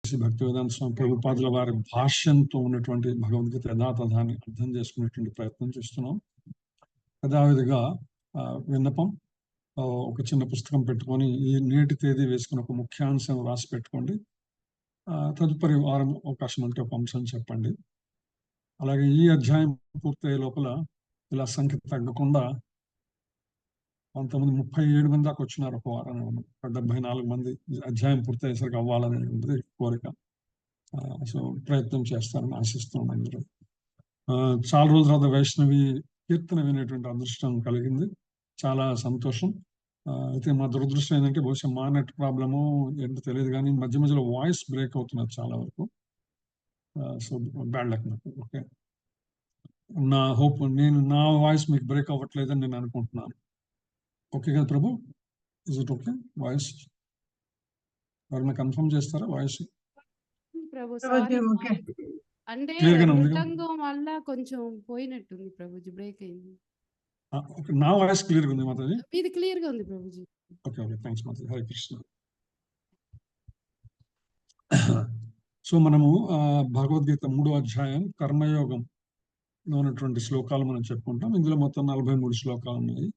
భక్తి వేదాంత స్వామి ప్రభుపాదుల వారి భాష్యంతో ఉన్నటువంటి భగవద్గీత యథాతథాన్ని అర్థం చేసుకునేటువంటి ప్రయత్నం చేస్తున్నాం. యథావిధిగా విన్నపం, ఒక చిన్న పుస్తకం పెట్టుకొని ఈ నేటి తేదీ వేసుకుని ఒక ముఖ్యాంశం రాసి పెట్టుకోండి. తదుపరి వారం అవకాశం ఉంటే ఒక అంశం చెప్పండి. అలాగే ఈ అధ్యాయం పూర్తయ్యే లోపల ఇలా సంఖ్య తగ్గకుండా 37 మంది దాకా వచ్చినారు ఒక వారం. 74 మంది అధ్యాయం పూర్తయ్యేసరికి అవ్వాలనేది కోరిక. సో ప్రయత్నం చేస్తారని ఆశిస్తున్నాను అందరూ. చాలా రోజుల తర్వాత వైష్ణవి కీర్తన వినేటువంటి అదృష్టం కలిగింది. చాలా సంతోషం. అయితే మా దురదృష్టం ఏంటంటే బహుశా మా నెట్ ప్రాబ్లము ఏంటో తెలియదు, కానీ మధ్య మధ్యలో వాయిస్ బ్రేక్ అవుతున్నది చాలా వరకు. సో బ్యాడ్ లక్ నాకు. ఓకే, నా హోప్ నా వాయిస్ మీకు బ్రేక్ అవ్వట్లేదని నేను అనుకుంటున్నాను. ఓకే కదా Prabhu? Is it okay voice? ఎవరైనా కన్ఫర్మ్ చేస్తారా వాయిస్? అంటే మృతంగం వల్ల కొంచెం పోయినట్టుంది ప్రభుజీ, బ్రేక్ అయింది. నా వాయిస్ క్లియర్ గా ఉంది మాతాజీ? ఇది క్లియర్ గా ఉంది Prabhuji. Okay okay, thanks Mataji. Hare Krishna. So మనము భగవద్గీత 3వ అధ్యాయం కర్మయోగం ఉన్నటువంటి శ్లోకాలు మనం చెప్పుకుంటాం. ఇందులో మొత్తం 43 శ్లోకాలు ఉన్నాయి.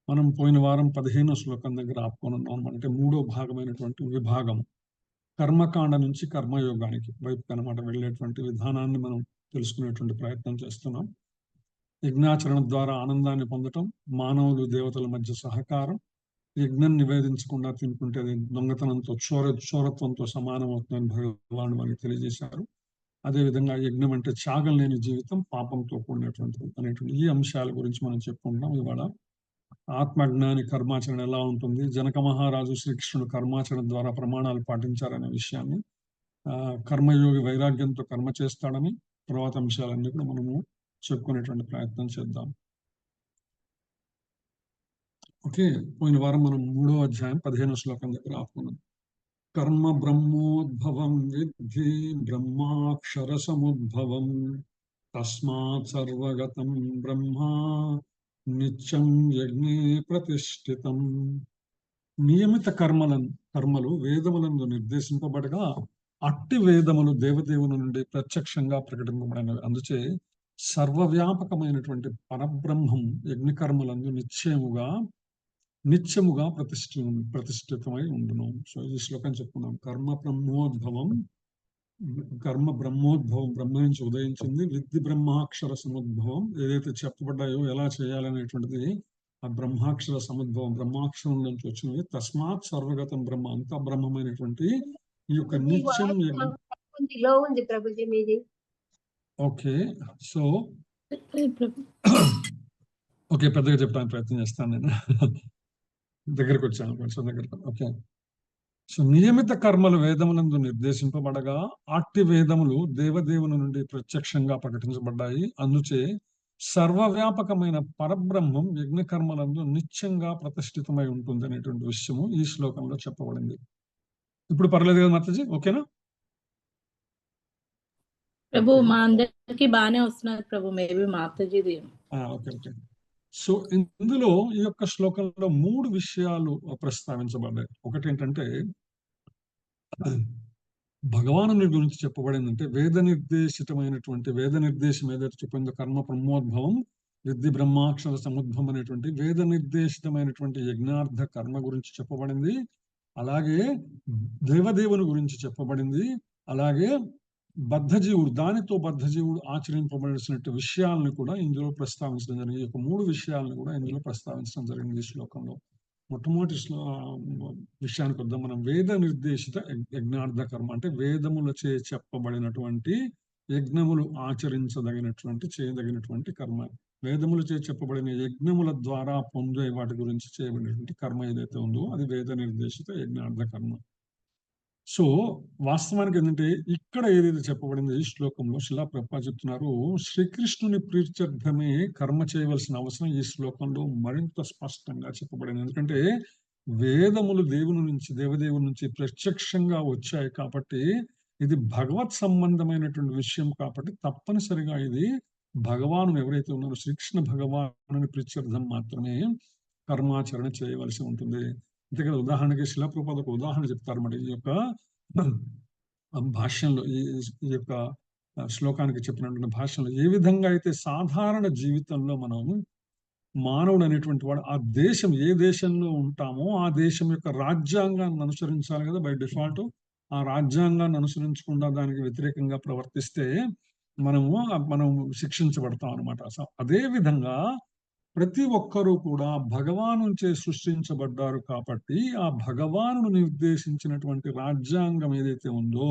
మనం పోయిన వారం 15వ శ్లోకం దగ్గర ఆపుకొని ఉన్నాం. అంటే 3వ భాగమైనటువంటి విభాగం కర్మకాండ నుంచి కర్మయోగానికి వైపు అనమాట వెళ్ళేటువంటి విధానాన్ని మనం తెలుసుకునేటువంటి ప్రయత్నం చేస్తున్నాం. యజ్ఞాచరణ ద్వారా ఆనందాన్ని పొందటం, మానవులు దేవతల మధ్య సహకారం, యజ్ఞం నివేదించకుండా తినుకుంటే అది దొంగతనంతో చోరత్వంతో సమానం అవుతుందని భగవాను మనకి తెలియజేశారు. అదేవిధంగా యజ్ఞం అంటే త్యాగం లేని జీవితం, పాపంతో కూడినటువంటిది అనేటువంటి ఈ అంశాల గురించి మనం చెప్పుకుంటున్నాం. ఇవాళ ఆత్మజ్ఞాని కర్మాచరణ ఎలా ఉంటుంది, జనక మహారాజు శ్రీకృష్ణుడు కర్మాచరణ ద్వారా ప్రమాణాలు పాటించారనే విషయాన్ని, కర్మయోగి వైరాగ్యంతో కర్మ చేస్తాడని, తర్వాత అంశాలన్నీ కూడా మనము చెప్పుకునేటువంటి ప్రయత్నం చేద్దాం. ఓకే, పోయిన వారం మనం 3వ అధ్యాయం 15వ శ్లోకం దగ్గర ఆపుకున్నాం. కర్మ బ్రహ్మోద్భవం విద్ధి బ్రహ్మాక్షర సముద్భవం తస్మాత్ సర్వగతం బ్రహ్మ నిత్యం యజ్ఞే ప్రతిష్ఠితం. నియమిత కర్మలు వేదములందు నిర్దేశింపబడగా అట్టి వేదములు దేవదేవుని నుండి ప్రత్యక్షంగా ప్రకటింపబడినవి. అందుచే సర్వవ్యాపకమైనటువంటి పరబ్రహ్మం యజ్ఞకర్మలందు నిత్యముగా ప్రతిష్ఠితమై ఉండును. సో ఈ శ్లోకం చెప్పుకున్నాం. కర్మ బ్రహ్మోద్భవం, బ్రహ్మ నుంచి ఉదయించింది. విద్ధి బ్రహ్మాక్షర సముద్భవం, ఏదైతే చెప్పబడ్డాయో ఎలా చేయాలనేటువంటిది ఆ బ్రహ్మాక్షర సముద్భవం, బ్రహ్మాక్షరం నుంచి వచ్చినవి. తస్మాత్ సర్వగతం బ్రహ్మ, అంతా బ్రహ్మమైనటువంటి ఈ యొక్క నిత్యం. ఓకే, సో ఓకే, పెద్దగా చెప్పడానికి ప్రయత్నం చేస్తాను నేను. దగ్గరకు వచ్చాను కొంచెం దగ్గరకు. ఓకే, సో నియమిత కర్మలు వేదములందు నిర్దేశింపబడగా అట్టి వేదములు దేవదేవుని నుండి ప్రత్యక్షంగా ప్రకటించబడ్డాయి. అందుచే సర్వవ్యాపకమైన పరబ్రహ్మం యజ్ఞకర్మలందు నిత్యంగా ప్రతిష్ఠితమై ఉంటుంది అనేటువంటి విషయము ఈ శ్లోకంలో చెప్పబడింది. ఇప్పుడు పర్లేదు కదా మాతాజీ? ఓకేనా ప్రభు? మా అందరికి బాగానే వస్తున్నారు ప్రభు, మేబీ మాతాజీది. Okay okay. సో ఇందులో ఈ యొక్క శ్లోకంలో 3 విషయాలు ప్రస్తావించబడ్డాయి. ఒకటి ఏంటంటే భగవాను గురించి చెప్పబడిందంటే వేద నిర్దేశం ఏదైతే చెప్పిందో కర్మ బ్రహ్మోద్భవం విద్ధి బ్రహ్మాక్షర సముద్భవం అనేటువంటి వేద నిర్దేశితమైనటువంటి యజ్ఞార్థ కర్మ గురించి చెప్పబడింది. అలాగే దేవదేవుని గురించి చెప్పబడింది. అలాగే దానితో బద్ధజీవుడు ఆచరింపబడాల్సినటువంటి విషయాలను కూడా ఇందులో ప్రస్తావించడం జరిగింది. ఈ యొక్క 3 విషయాలను కూడా ఇందులో ప్రస్తావించడం జరిగింది ఈ శ్లోకంలో. మొట్టమొదటి విషయానికి వద్దాం మనం. వేద నిర్దేశిత యజ్ఞార్థ కర్మ అంటే వేదములచే చెప్పబడినటువంటి యజ్ఞములు ఆచరించదగినటువంటి చేయదగినటువంటి కర్మ. వేదములచే చెప్పబడిన యజ్ఞముల ద్వారా పొందే వాటి గురించి చేయబడినటువంటి కర్మ ఏదైతే ఉందో అది వేద నిర్దేశిత యజ్ఞార్థ కర్మ. సో వాస్తవానికి ఏంటంటే ఇక్కడ ఏదైతే చెప్పబడింది ఈ శ్లోకంలో శిలా ప్రభుపాదులు చెప్తున్నారు, శ్రీకృష్ణుని ప్రీత్యర్థమే కర్మ చేయవలసిన అవసరం ఈ శ్లోకంలో మరింత స్పష్టంగా చెప్పబడింది. ఎందుకంటే వేదములు దేవదేవుని నుంచి ప్రత్యక్షంగా వచ్చాయి కాబట్టి ఇది భగవత్ సంబంధమైనటువంటి విషయం కాబట్టి తప్పనిసరిగా ఇది భగవాను ఎవరైతే ఉన్నారో శ్రీకృష్ణ భగవానుని ప్రీత్యర్థం మాత్రమే కర్మాచరణ చేయవలసి ఉంటుంది. అంతే కదా. ఉదాహరణకి శిలా ప్రభుపాదులు ఒక ఉదాహరణ చెప్తారు. మరి ఈ యొక్క భాష్యంలో ఈ యొక్క శ్లోకానికి చెప్పినటువంటి భాషలో ఏ విధంగా అయితే సాధారణ జీవితంలో మనం మానవుడు అనేటువంటి వాడు ఆ దేశం ఏ దేశంలో ఉంటామో ఆ దేశం యొక్క రాజ్యాంగాన్ని అనుసరించాలి కదా బై డిఫాల్ట్. ఆ రాజ్యాంగాన్ని అనుసరించకుండా దానికి వ్యతిరేకంగా ప్రవర్తిస్తే మనం శిక్షించబడతాం అనమాట. అదే విధంగా ప్రతి ఒక్కరూ కూడా భగవాను నుంచే సృష్టించబడ్డారు కాబట్టి ఆ భగవాను నిర్దేశించినటువంటి రాజ్యాంగం ఏదైతే ఉందో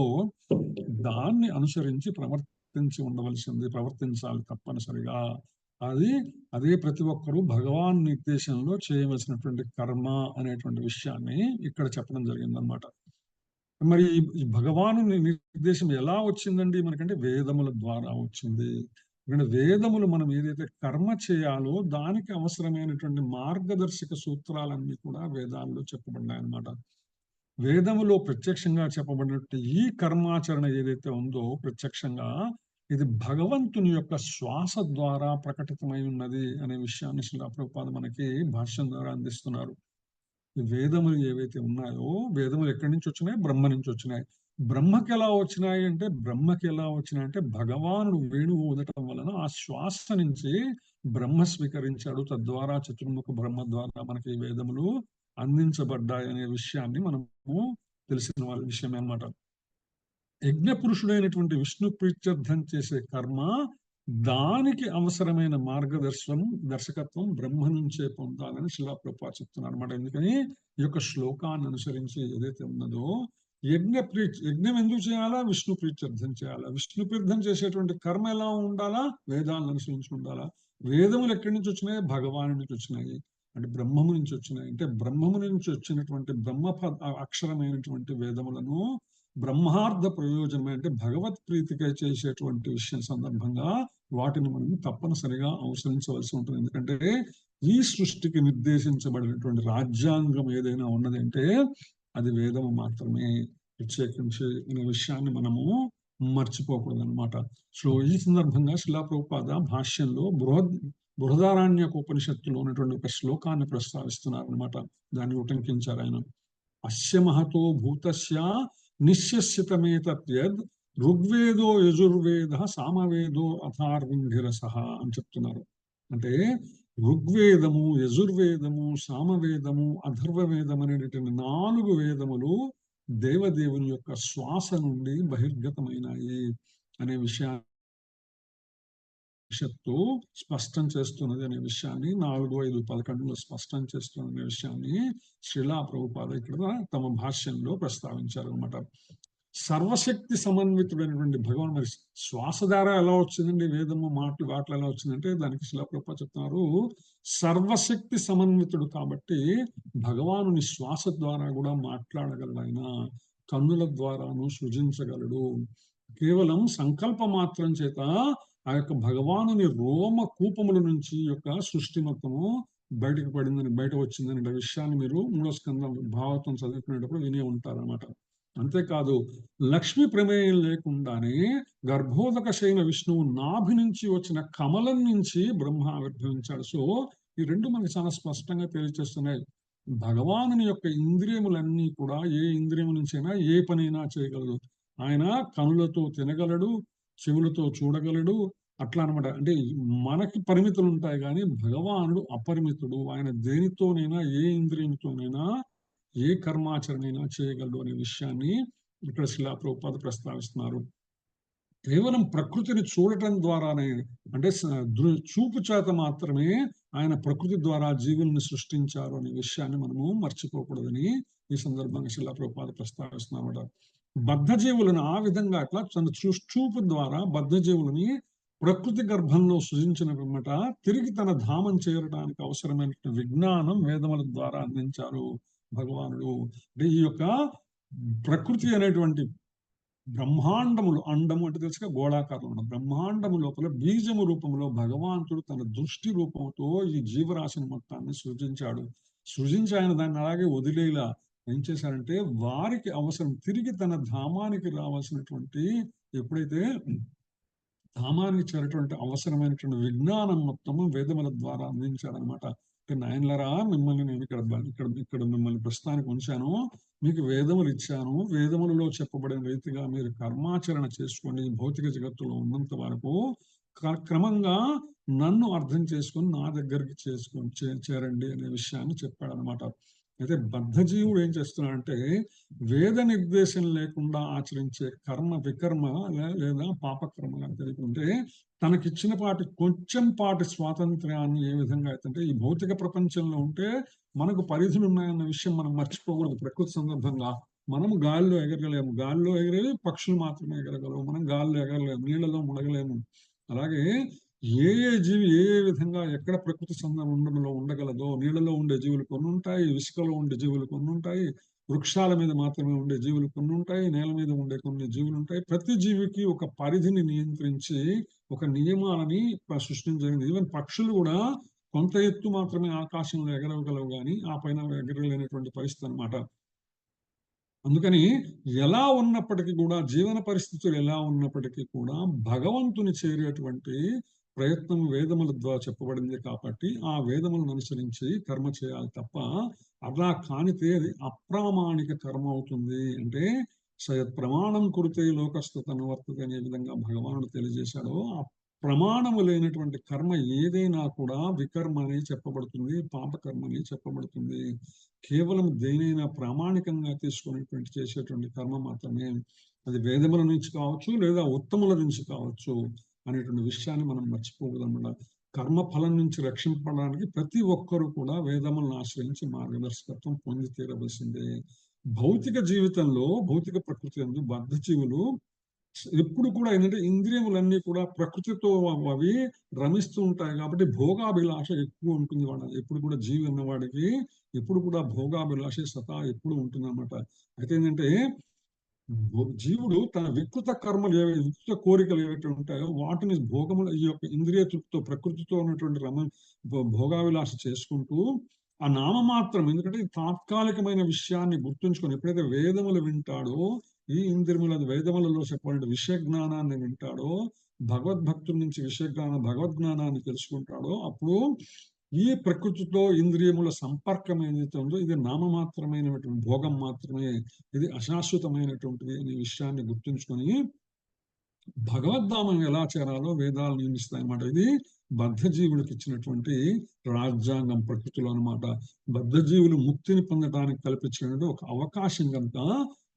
దాన్ని అనుసరించి ప్రవర్తించాలి తప్పనిసరిగా. అదే ప్రతి ఒక్కరూ భగవాన్ నిర్దేశంలో చేయవలసినటువంటి కర్మ అనేటువంటి విషయాన్ని ఇక్కడ చెప్పడం జరిగిందనమాట. మరి ఈ భగవాను నిర్దేశం ఎలా వచ్చిందండి మనకంటే వేదముల ద్వారా వచ్చింది. ఎందుకంటే వేదములు మనం ఏదైతే కర్మ చేయాలో దానికి అవసరమైనటువంటి మార్గదర్శక సూత్రాలన్నీ కూడా వేదాల్లో చెప్పబడ్డాయి అన్నమాట. వేదములో ప్రత్యక్షంగా చెప్పబడినట్టు ఈ కర్మాచరణ ఏదైతే ఉందో ప్రత్యక్షంగా ఇది భగవంతుని యొక్క శ్వాస ద్వారా ప్రకటితమై ఉన్నది అనే విషయాన్ని శ్రీల ప్రభుపాద మనకి భాష్యం ద్వారా అందిస్తున్నారు. ఈ వేదములు ఏవైతే ఉన్నాయో వేదములు ఎక్కడి నుంచి వచ్చినాయి? బ్రహ్మ నుంచి వచ్చినాయి. బ్రహ్మకి ఎలా వచ్చినాయంటే భగవానుడు వేణువు ఊదటం వలన ఆ శ్వాస నుంచి బ్రహ్మ స్వీకరించాడు. తద్వారా చతుర్ముఖ బ్రహ్మ ద్వారా మనకి ఈ వేదములు అందించబడ్డాయి అనే విషయాన్ని మనము తెలిసిన వాళ్ళ విషయమే అన్నమాట. యజ్ఞ పురుషుడైనటువంటి విష్ణు ప్రీత్యర్థం చేసే కర్మ దానికి అవసరమైన దర్శకత్వం బ్రహ్మ నుంచే పొందాలని శ్రీల ప్రభుపాద చెప్తున్నారు అనమాట. ఎందుకని ఈ యొక్క శ్లోకాన్ని అనుసరించి ఏదైతే ఉన్నదో యజ్ఞం ఎందుకు చేయాలా? విష్ణు ప్రీత్యర్థం చేయాలా. విష్ణు ప్రీర్థం చేసేటువంటి కర్మ ఎలా ఉండాలా? వేదాలను అనుసరించి ఉండాలా. వేదములు ఎక్కడి నుంచి వచ్చినాయి? భగవాను నుంచి వచ్చినాయి. అంటే బ్రహ్మము నుంచి వచ్చినాయి. అంటే బ్రహ్మము నుంచి వచ్చినటువంటి అక్షరమైనటువంటి వేదములను బ్రహ్మార్థ ప్రయోజనమే అంటే భగవత్ ప్రీతికై చేసేటువంటి విషయం సందర్భంగా వాటిని మనం తప్పనిసరిగా అనుసరించవలసి ఉంటుంది. ఎందుకంటే ఈ సృష్టికి నిర్దేశించబడినటువంటి రాజ్యాంగం ఏదైనా ఉన్నదంటే అది వేదము మాత్రమే. ప్రత్యేకించి అనే విషయాన్ని మనము మర్చిపోకూడదు అనమాట. సో ఈ సందర్భంగా శ్రీల ప్రభుపాద భాష్యంలో బృహదారణ్యకోపనిషత్తులో ఉన్నటువంటి ఒక శ్లోకాన్ని ప్రస్తావిస్తున్నారు అనమాట. దాన్ని ఉటంకించారు ఆయన. అస్య మహతో భూతస్య నిశ్యసితమేతత్యద్ ఋగ్వేదో యజుర్వేద సామవేదో అథర్వణిరసః అని చెప్తున్నారు. అంటే ఋగ్వేదము, యజుర్వేదము, సామవేదము, అథర్వవేదం అనేటువంటి 4 వేదములు దేవదేవుని యొక్క శ్వాస నుండి బహిర్గతమైనాయి అనే విషయాన్ని స్పష్టం చేస్తున్నది అనే విషయాన్ని 4, 5, 11లో స్పష్టం చేస్తున్నది అనే విషయాన్ని శ్రీలా ప్రభుపాద ఇక్కడ తమ భాష్యంలో ప్రస్తావించారు అనమాట. సర్వశక్తి సమన్వితుడైనటువంటి భగవాన్ మరి శ్వాస ద్వారా ఎలా వచ్చిందండి వేదము వాటిలో ఎలా వచ్చిందంటే దానికి శ్రీలా ప్రభుపాద చెప్తున్నారు సర్వశక్తి సమన్వితుడు కాబట్టి భగవానుని శ్వాస ద్వారా కూడా మాట్లాడగలడు. ఆయన కన్నుల ద్వారాను సృజించగలడు. కేవలం సంకల్ప మాత్రం చేత ఆ యొక్క భగవానుని రోమ కూపముల నుంచి యొక్క సృష్టి మొత్తము బయట వచ్చిందనే విషయాన్ని మీరు 3వ స్కందం భాగవతం చదువుకునేటప్పుడు వినే ఉంటారన్నమాట. అంతేకాదు లక్ష్మి ప్రమేయం లేకుండానే గర్భోదక శైన విష్ణువు నాభి నుంచి వచ్చిన కమలం నుంచి బ్రహ్మ ఆవిర్భవించాడు. సో ఈ రెండు మనకి చాలా స్పష్టంగా తెలియజేస్తున్నాయి. భగవానుని యొక్క ఇంద్రియములన్నీ కూడా ఏ ఇంద్రియము నుంచైనా ఏ పనైనా చేయగలదు. ఆయన కనులతో తినగలడు, చెవులతో చూడగలడు, అట్లా అనమాట. అంటే మనకి పరిమితులు ఉంటాయి కానీ భగవానుడు అపరిమితుడు. ఆయన దేనితోనైనా ఏ ఇంద్రియంతోనైనా ఏ కర్మాచరణైనా చేయగలడు అనే విషయాన్ని ఇక్కడ శ్రీల ప్రభుపాద ప్రస్తావిస్తున్నారు. కేవలం ప్రకృతిని చూడటం ద్వారానే అంటే చూపు చేత మాత్రమే ఆయన ప్రకృతి ద్వారా జీవుల్ని సృష్టించారు అనే విషయాన్ని మనము మర్చిపోకూడదని ఈ సందర్భంగా శ్రీల ప్రభుపాద ప్రస్తావిస్తున్నారు. బద్ధజీవులను ఆ విధంగా అట్లా తన చూపు ద్వారా బద్ధజీవులని ప్రకృతి గర్భంలో సృజించినమాట తిరిగి తన ధామం చేరడానికి అవసరమైన విజ్ఞానం వేదముల ద్వారా అందించారు భగవానుడు. అంటే ఈ యొక్క ప్రకృతి అనేటువంటి బ్రహ్మాండములు, అండము అంటే తెలుసుగా గోళాకారంలో బ్రహ్మాండము లోపల బీజము రూపంలో భగవంతుడు తన దృష్టి రూపంతో ఈ జీవరాశిని మొత్తాన్ని సృజించి ఆయన దాన్ని అలాగే వదిలేలా ఏం చేశారంటే వారికి అవసరం తిరిగి తన ధామానికి రావాల్సినటువంటి ఎప్పుడైతే ధామానికి చేరేటువంటి అవసరమైనటువంటి విజ్ఞానం మొత్తము వేదముల ద్వారా అందించాడనమాట. నాయనలారా, మిమ్మల్ని నేను ఇక్కడ మిమ్మల్ని ప్రస్తుతానికి ఉంచాను, మీకు వేదములు ఇచ్చాను, వేదములలో చెప్పబడిన రీతిగా మీరు కర్మాచరణ చేసుకోండి, భౌతిక జగత్తులో ఉన్నంత వరకు క్రమంగా నన్ను అర్థం చేసుకొని నా దగ్గరికి చేరండి అనే విషయాన్ని చెప్పాడు అనమాట. అయితే బద్ధజీవుడు ఏం చేస్తున్నాడంటే వేద నిర్దేశం లేకుండా ఆచరించే కర్మ వికర్మ లేదా పాపకర్మ తెలియకుంటే తనకిచ్చిన కొంచెం పాటి స్వాతంత్ర్యాన్ని ఏ విధంగా అయితే ఈ భౌతిక ప్రపంచంలో ఉంటే మనకు పరిధులు ఉన్నాయన్న విషయం మనం మర్చిపోకూడదు. ప్రకృతి సందర్భంగా మనం గాలిలో ఎగరగలేము, గాలిలో ఎగరేవి పక్షులు మాత్రమే ఎగరగలవు, మనం గాలిలో ఎగరలేము, నీళ్ళలో మునగలేము. అలాగే ఏ జీవి ఏ విధంగా ఎక్కడ ప్రకృతి సందర్భంలో ఉండగలదో, నీళ్ళలో ఉండే జీవులు కొన్ని ఉంటాయి, ఇసుకలో ఉండే జీవులు కొన్ని ఉంటాయి, వృక్షాల మీద మాత్రమే ఉండే జీవులు కొన్ని ఉంటాయి, నేల మీద ఉండే కొన్ని జీవులు ఉంటాయి. ప్రతి జీవికి ఒక పరిధిని నియంత్రించి ఒక నియమాలని సృష్టించగలిగింది. ఈవెన్ పక్షులు కూడా కొంత ఎత్తు మాత్రమే ఆకాశంలో ఎగరగలవు కానీ ఆ పైన ఎగరలేనటువంటి పరిస్థితి అనమాట. అందుకని ఎలా ఉన్నప్పటికీ కూడా, జీవన పరిస్థితులు ఎలా ఉన్నప్పటికీ కూడా భగవంతుని చేరేటువంటి ప్రయత్నం వేదముల ద్వారా చెప్పబడింది కాబట్టి ఆ వేదములను అనుసరించి కర్మ చేయాలి తప్ప అలా కానితే అది అప్రామాణిక కర్మ అవుతుంది. అంటే సయత్ ప్రమాణం కురితే లోకస్థతను వర్తతే అనే విధంగా భగవానుడు తెలియజేశాడో ఆ ప్రమాణము లేనటువంటి కర్మ ఏదైనా కూడా వికర్మ అని చెప్పబడుతుంది, పాపకర్మ అని చెప్పబడుతుంది. కేవలం దేనైనా ప్రామాణికంగా తీసుకునేటువంటి చేసేటువంటి కర్మ మాత్రమే, అది వేదముల నుంచి కావచ్చు లేదా ఉత్తముల నుంచి కావచ్చు అనేటువంటి విషయాన్ని మనం మర్చిపోకూడదన్నమాట. కర్మ ఫలం నుంచి రక్షింపడానికి ప్రతి ఒక్కరూ కూడా వేదములను ఆశ్రయించి మార్గదర్శకత్వం పొంది తీరవలసిందే. భౌతిక జీవితంలో భౌతిక ప్రకృతి అందు బద్ధజీవులు ఎప్పుడు కూడా ఏంటంటే ఇంద్రియములన్నీ కూడా ప్రకృతితో అవి రమిస్తూ ఉంటాయి కాబట్టి భోగాభిలాష ఎక్కువ ఉంటుంది వాళ్ళ. ఎప్పుడు కూడా జీవి ఉన్నవాడికి ఎప్పుడు కూడా భోగాభిలాష సతా ఎప్పుడు ఉంటుంది అన్నమాట. అయితే ఏంటంటే జీవుడు తన వికృత కర్మలు వికృత కోరికలు ఏవైతే ఉంటాయో వాటిని భోగములు ఈ యొక్క ఇంద్రియ తృప్తితో ప్రకృతితో ఉన్నటువంటి భోగాభిలాష చేసుకుంటూ ఆ నామమాత్రం, ఎందుకంటే తాత్కాలికమైన విషయాన్ని గుర్తుంచుకొని ఎప్పుడైతే వేదములు వింటాడో, ఈ ఇంద్రియముల వేదములలో చెప్పబడిన విషయ జ్ఞానాన్ని వింటాడో, భగవద్భక్తుల నుంచి భగవద్జ్ఞానాన్ని తెలుసుకుంటాడో అప్పుడు ఈ ప్రకృతితో ఇంద్రియముల సంపర్కం ఏదైతే ఉందో ఇది నామమాత్రమైనటువంటి భోగం మాత్రమే, ఇది అశాశ్వతమైనటువంటిది అనే విషయాన్ని గుర్తుంచుకొని భగవద్ధామం ఎలా చేరాలో వేదాలు నియమిస్తాయి అన్నమాట. ఇది బద్ధజీవులకు ఇచ్చినటువంటి రాజ్యాంగం ప్రకృతిలో అనమాట. బద్ధజీవులు ముక్తిని పొందడానికి కల్పించినటువంటి ఒక అవకాశం కనుక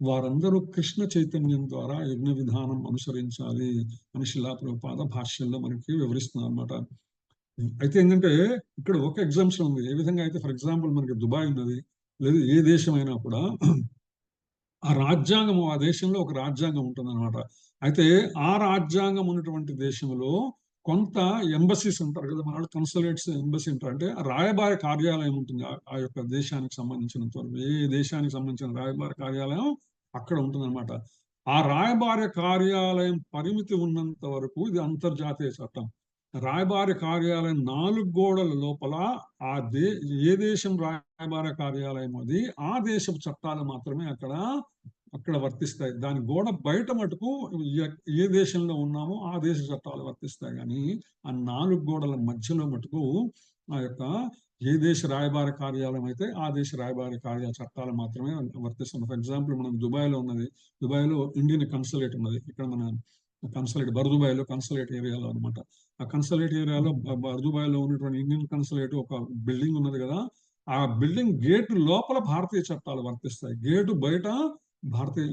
వారందరూ కృష్ణ చైతన్యం ద్వారా యజ్ఞ విధానం అనుసరించాలి అని శిలా ప్రభుపాద భాష్యంలో మనకి వివరిస్తున్నారు అనమాట. అయితే ఏంటంటే ఇక్కడ ఒక ఎగ్జాంపుల్ ఉంది. ఏ విధంగా అయితే ఫర్ ఎగ్జాంపుల్ మనకి దుబాయ్ ఉన్నది, లేదు ఏ దేశమైనా కూడా ఆ రాజ్యాంగం, ఆ దేశంలో ఒక రాజ్యాంగం ఉంటుంది అనమాట. అయితే ఆ రాజ్యాంగం ఉన్నటువంటి దేశంలో కొంత ఎంబసీస్ ఉంటారు కదా, మన కన్సులేట్స్ ఎంబసీ ఉంటారు. అంటే రాయబార కార్యాలయం ఉంటుంది ఆ యొక్క దేశానికి సంబంధించినంత వరకు. ఏ దేశానికి సంబంధించిన రాయబార కార్యాలయం అక్కడ ఉంటుంది అనమాట. ఆ రాయబార కార్యాలయం పరిమితి ఉన్నంత వరకు ఇది అంతర్జాతీయ చట్టం. రాయబార కార్యాలయం 4 గోడల లోపల ఏ దేశం రాయబార కార్యాలయం అది ఆ దేశపు చట్టాలు మాత్రమే అక్కడ వర్తిస్తాయి. దాని గోడ బయట మటుకు ఏ దేశంలో ఉన్నామో ఆ దేశ చట్టాలు వర్తిస్తాయి. కానీ ఆ 4 గోడల మధ్యలో మటుకు ఆ యొక్క ఏ దేశ రాయబార కార్యాలయం అయితే ఆ దేశ రాయబార కార్యాలయ చట్టాలు మాత్రమే వర్తిస్తుంది. ఫర్ ఎగ్జాంపుల్ మనం దుబాయ్లో ఉన్నది, దుబాయ్లో ఇండియన్ కన్సులేట్ ఉన్నది. ఇక్కడ మన కన్సులేట్ బర్దుబాయ్లో కన్సులేట్ ఏరియాలో అనమాట. ఆ కన్సులేట్ ఏరియాలో బర్దుబాయ్లో ఉన్నటువంటి ఇండియన్ కన్సులేట్ ఒక బిల్డింగ్ ఉన్నది కదా, ఆ బిల్డింగ్ గేటు లోపల భారతీయ చట్టాలు వర్తిస్తాయి, గేటు బయట భారతీయ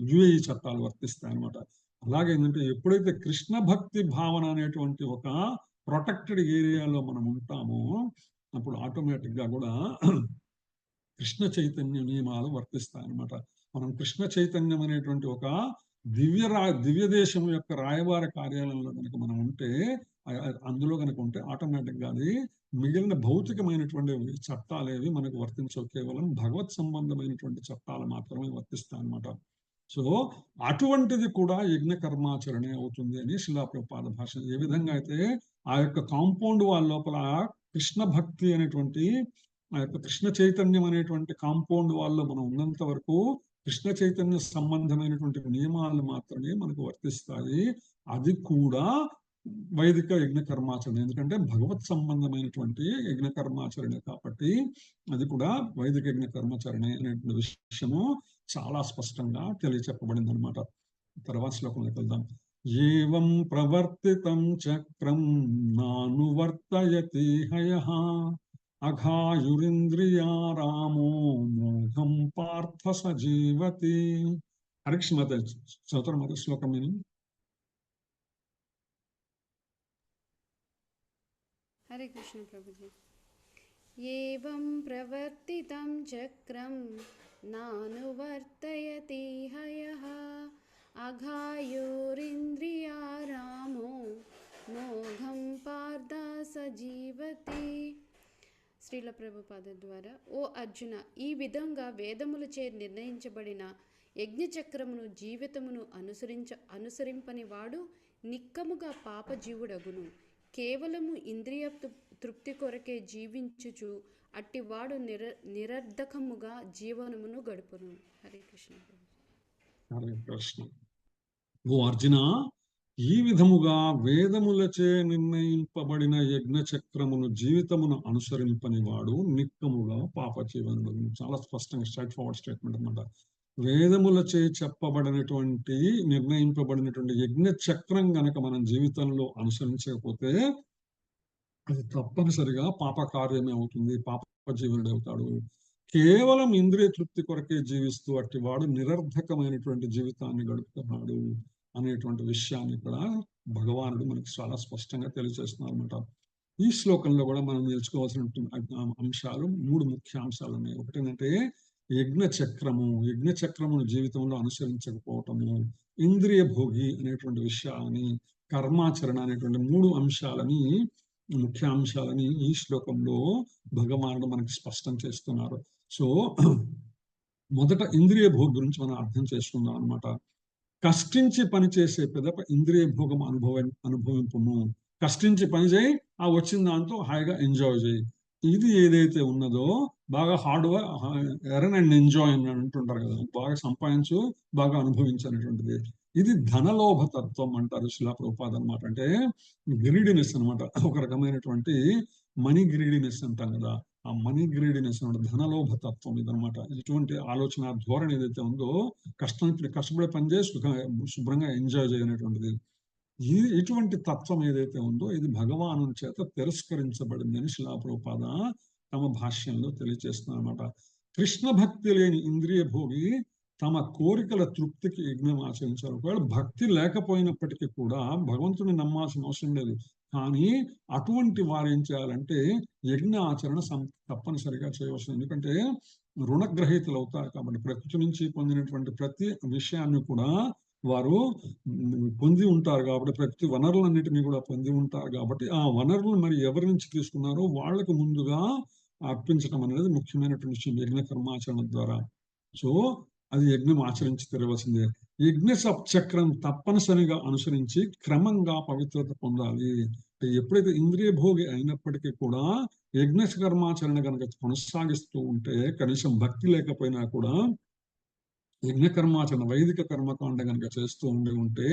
యుఏఈ చట్టాలు వర్తిస్తాయి అనమాట. అలాగే ఏంటంటే ఎప్పుడైతే కృష్ణ భక్తి భావన అనేటువంటి ఒక ప్రొటెక్టెడ్ ఏరియాలో మనం ఉంటామో అప్పుడు ఆటోమేటిక్ గా కూడా కృష్ణ చైతన్య నియమాలు వర్తిస్తాయి అనమాట. మనం కృష్ణ చైతన్యం అనేటువంటి ఒక దివ్య దేశం యొక్క రాయబార కార్యాలయంలో కనుక మనం ఉంటే, అందులో కనుక ఉంటే ఆటోమేటిక్ గా అది మిగిలిన భౌతికమైనటువంటి చట్టాలేవి మనకు వర్తించవు, కేవలం భగవత్ సంబంధమైనటువంటి చట్టాలు మాత్రమే వర్తిస్తాయి అన్నమాట. సో అటువంటిది కూడా యజ్ఞ కర్మాచరణే అవుతుంది అని శిలా ప్రభుపాద భాష. ఏ విధంగా అయితే ఆ యొక్క కాంపౌండ్ వాళ్ళ లోపల కృష్ణ భక్తి అనేటువంటి ఆ యొక్క కృష్ణ చైతన్యం అనేటువంటి కాంపౌండ్ వాళ్ళలో మనం ఉన్నంత వరకు కృష్ణ చైతన్య సంబంధమైనటువంటి నియమాలు మాత్రమే మనకు వర్తిస్తాయి. అది కూడా వైదిక యజ్ఞ కర్మాచరణ, ఎందుకంటే భగవత్ సంబంధమైనటువంటి యజ్ఞ కర్మాచరణ కాబట్టి అది కూడా వైదిక యజ్ఞ కర్మాచరణ అనేటువంటి విషయము చాలా స్పష్టంగా తెలియచెప్పబడింది అనమాట. తర్వాత శ్లోకంలోకి వెళ్దాం. ఏవం ప్రవర్తితం చక్రం నానువర్తయతి హయః అఘాయురింద్రియారామో మోఘం పార్థ సజీవతి. హరికృష్ణ చదువుతారు మరి శ్లోకం నేను. హరే కృష్ణ ప్రభుజీ. ఏవం ప్రవర్తితం చక్రం నానువర్తయతి హయః అఘాయోరింద్రియారామో మోఘం పార్థ సజీవతి. శ్రీల ప్రభుపాద ద్వారా, ఓ అర్జున, ఈ విధంగా వేదములచే నిర్ణయించబడిన యజ్ఞచక్రమును జీవితమును అనుసరింపని వాడు నిక్కముగా పాపజీవుడగును. కేవలము ఇంద్రియ తృప్తి కొరకే జీవించుచు అట్టివాడు నిరర్ధకముగా జీవనమును గడుపును. హరే కృష్ణ. హరే కృష్ణ. ఓ అర్జున, ఈ విధముగా వేదములచే నిర్ణయింపబడిన యజ్ఞ చక్రమును జీవితమును అనుసరింపని వాడు నిక్కముగా పాప జీవనుడు. చాలా స్పష్టంగా స్ట్రైట్ ఫార్వర్డ్ స్టేట్మెంట్ అన్నమాట. వేదములచే చెప్పబడినటువంటి నిర్ణయింపబడినటువంటి యజ్ఞ చక్రం గనక మనం జీవితంలో అనుసరించకపోతే అది తప్పనిసరిగా పాప కార్యమే అవుతుంది, పాప జీవనుడు అవుతాడు. కేవలం ఇంద్రియ తృప్తి కొరకే జీవిస్తూ అట్టి వాడు నిరర్ధకమైనటువంటి జీవితాన్ని గడుపుతున్నాడు అనేటువంటి విషయాన్ని ఇక్కడ భగవానుడు మనకి చాలా స్పష్టంగా తెలియజేస్తున్నారు అనమాట. ఈ శ్లోకంలో కూడా మనం నేర్చుకోవాల్సిన అంశాలు 3 ముఖ్య అంశాలు ఉన్నాయి. ఒకటి ఏంటంటే యజ్ఞ చక్రమును జీవితంలో అనుసరించకపోవటము, ఇంద్రియ భోగి అనేటువంటి విషయాలని, కర్మాచరణ అనేటువంటి 3 అంశాలని, ముఖ్య అంశాలని ఈ శ్లోకంలో భగవానుడు మనకి స్పష్టం చేస్తున్నారు. సో మొదట ఇంద్రియ భోగి గురించి మనం అర్థం చేసుకుందాం అనమాట. కష్టించి పని చేసే పిదప ఇంద్రియ భోగం అనుభవింపము. కష్టించి పని చేయి, ఆ వచ్చిన దాంతో హాయిగా ఎంజాయ్ చేయి. ఇది ఏదైతే ఉన్నదో బాగా hard work earn and enjoy అని అంటుంటారు కదా, బాగా సంపాదించు, బాగా అనుభవించనేటువంటిది. ఇది ధనలోభ తత్వం అంటారు శిలా ప్రభుపాద అనమాట. అంటే గ్రీడినెస్ అనమాట, ఒక రకమైనటువంటి మనీ గ్రీడినెస్ అంటాం కదా, ఆ మనీ గ్రీడినెస్ అనమాట, ధనలోభ తత్వం ఇదనమాట. ఇటువంటి ఆలోచన ధోరణి ఏదైతే ఉందో, కష్టపడే పని చేసి శుభ్రంగా ఎంజాయ్ చేయనటువంటిది, ఇటువంటి తత్వం ఏదైతే ఉందో ఇది భగవాను చేత తిరస్కరించబడింది అని శిలా ప్రభుపాద తమ భాష్యంలో తెలియజేస్తున్నారు అనమాట. కృష్ణ భక్తి లేని ఇంద్రియ భోగి తమ కోరికల తృప్తికి యజ్ఞం ఆచరించారు. ఒకవేళ భక్తి లేకపోయినప్పటికీ కూడా భగవంతుని నమ్మాల్సిన అవసరం లేదు, కానీ అటువంటి వారు ఏం చేయాలంటే యజ్ఞ ఆచరణ తప్పనిసరిగా చేయవలసింది. ఎందుకంటే రుణగ్రహీతలు అవుతారు కాబట్టి ప్రకృతి నుంచి పొందినటువంటి ప్రతి విషయాన్ని కూడా వారు పొంది ఉంటారు కాబట్టి, ప్రకృతి వనరులన్నిటినీ కూడా పొంది ఉంటారు కాబట్టి ఆ వనరులను మరి ఎవరి నుంచి తీసుకున్నారో వాళ్లకు ముందుగా అర్పించడం అనేది ముఖ్యమైనటువంటి విషయం యజ్ఞ కర్మాచరణ ద్వారా. సో అది యజ్ఞం ఆచరించి తెరవలసిందే. యజ్ఞ చక్రం తప్పనిసరిగా అనుసరించి క్రమంగా పవిత్రత పొందాలి. ఎప్పుడైతే ఇంద్రియ భోగి అయినప్పటికీ కూడా యజ్ఞ కర్మాచరణ కనుక కొనసాగిస్తూ ఉంటే, కనీసం భక్తి లేకపోయినా కూడా యజ్ఞ కర్మాచరణ వైదిక కర్మకాండ కనుక చేస్తూ ఉంటే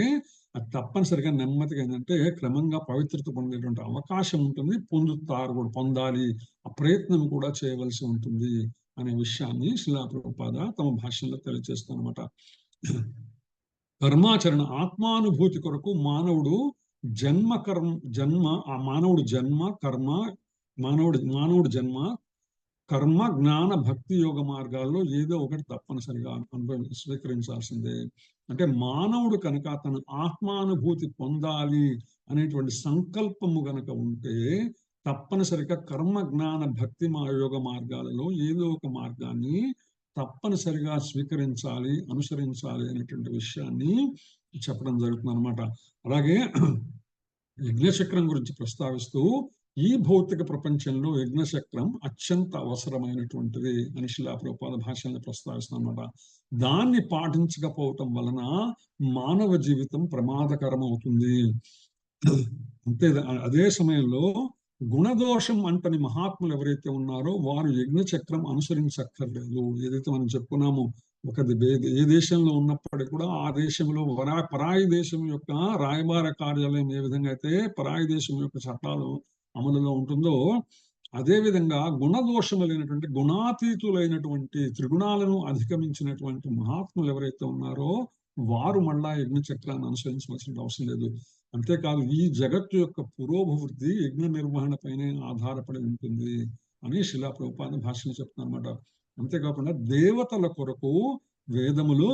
అది తప్పనిసరిగా నెమ్మదిగా ఏంటంటే క్రమంగా పవిత్రత పొందేటువంటి అవకాశం ఉంటుంది, పొందుతారు కూడా, పొందాలి, ఆ ప్రయత్నం కూడా చేయవలసి ఉంటుంది అనే విషయాన్ని శిలా ప్రభుపాద తమ భాష్యంలో తెలియజేస్తారన్నమాట. కర్మాచరణ ఆత్మానుభూతి కొరకు మానవుడు మానవుడు జన్మ కర్మ జ్ఞాన భక్తి యోగ మార్గాల్లో ఏదో ఒకటి తప్పనిసరిగా స్వీకరించాల్సిందే. అంటే మానవుడు కనుక తన ఆత్మానుభూతి పొందాలి అనేటువంటి సంకల్పము గనక ఉంటే తప్పనిసరిగా కర్మ జ్ఞాన భక్తి యోగ మార్గాలలో ఏదో ఒక మార్గాన్ని తప్పనిసరిగా స్వీకరించాలి, అనుసరించాలి అనేటువంటి విషయాన్ని చెప్పడం జరుగుతుంది అనమాట. అలాగే యజ్ఞచక్రం గురించి ప్రస్తావిస్తూ ఈ భౌతిక ప్రపంచంలో యజ్ఞచక్రం అత్యంత అవసరమైనటువంటిది అని శిలా ప్రభుపాద భాషలను ప్రస్తావిస్తున్నమాట. దాన్ని పాటించకపోవటం వలన మానవ జీవితం ప్రమాదకరం అవుతుంది. అంతే అదే సమయంలో గుణదోషం అంటని మహాత్ములు ఎవరైతే ఉన్నారో వారు యజ్ఞచక్రం అనుసరించక్కర్లేదు. ఏదైతే మనం చెప్పుకున్నామో ఏ దేశంలో ఉన్నప్పటికీ కూడా ఆ దేశంలో పరాయి దేశం యొక్క రాయబార కార్యాలయం ఏ విధంగా అయితే పరాయి దేశం యొక్క చట్టాలు అమలులో ఉంటుందో, అదే విధంగా గుణదోషములైనటువంటి గుణాతీతులైనటువంటి త్రిగుణాలను అధిగమించినటువంటి మహాత్ములు ఎవరైతే ఉన్నారో వారు మళ్ళా యజ్ఞ చక్రాన్ని అనుసరించవలసిన అవసరం లేదు. అంతేకాదు ఈ జగత్తు యొక్క పురోభివృద్ధి యజ్ఞ నిర్వహణ పైనే ఆధారపడి ఉంటుంది అని శిలా ప్రభుపాద భాషను చెప్తున్నారు అన్నమాట. అంతేకాకుండా దేవతల కొరకు వేదములు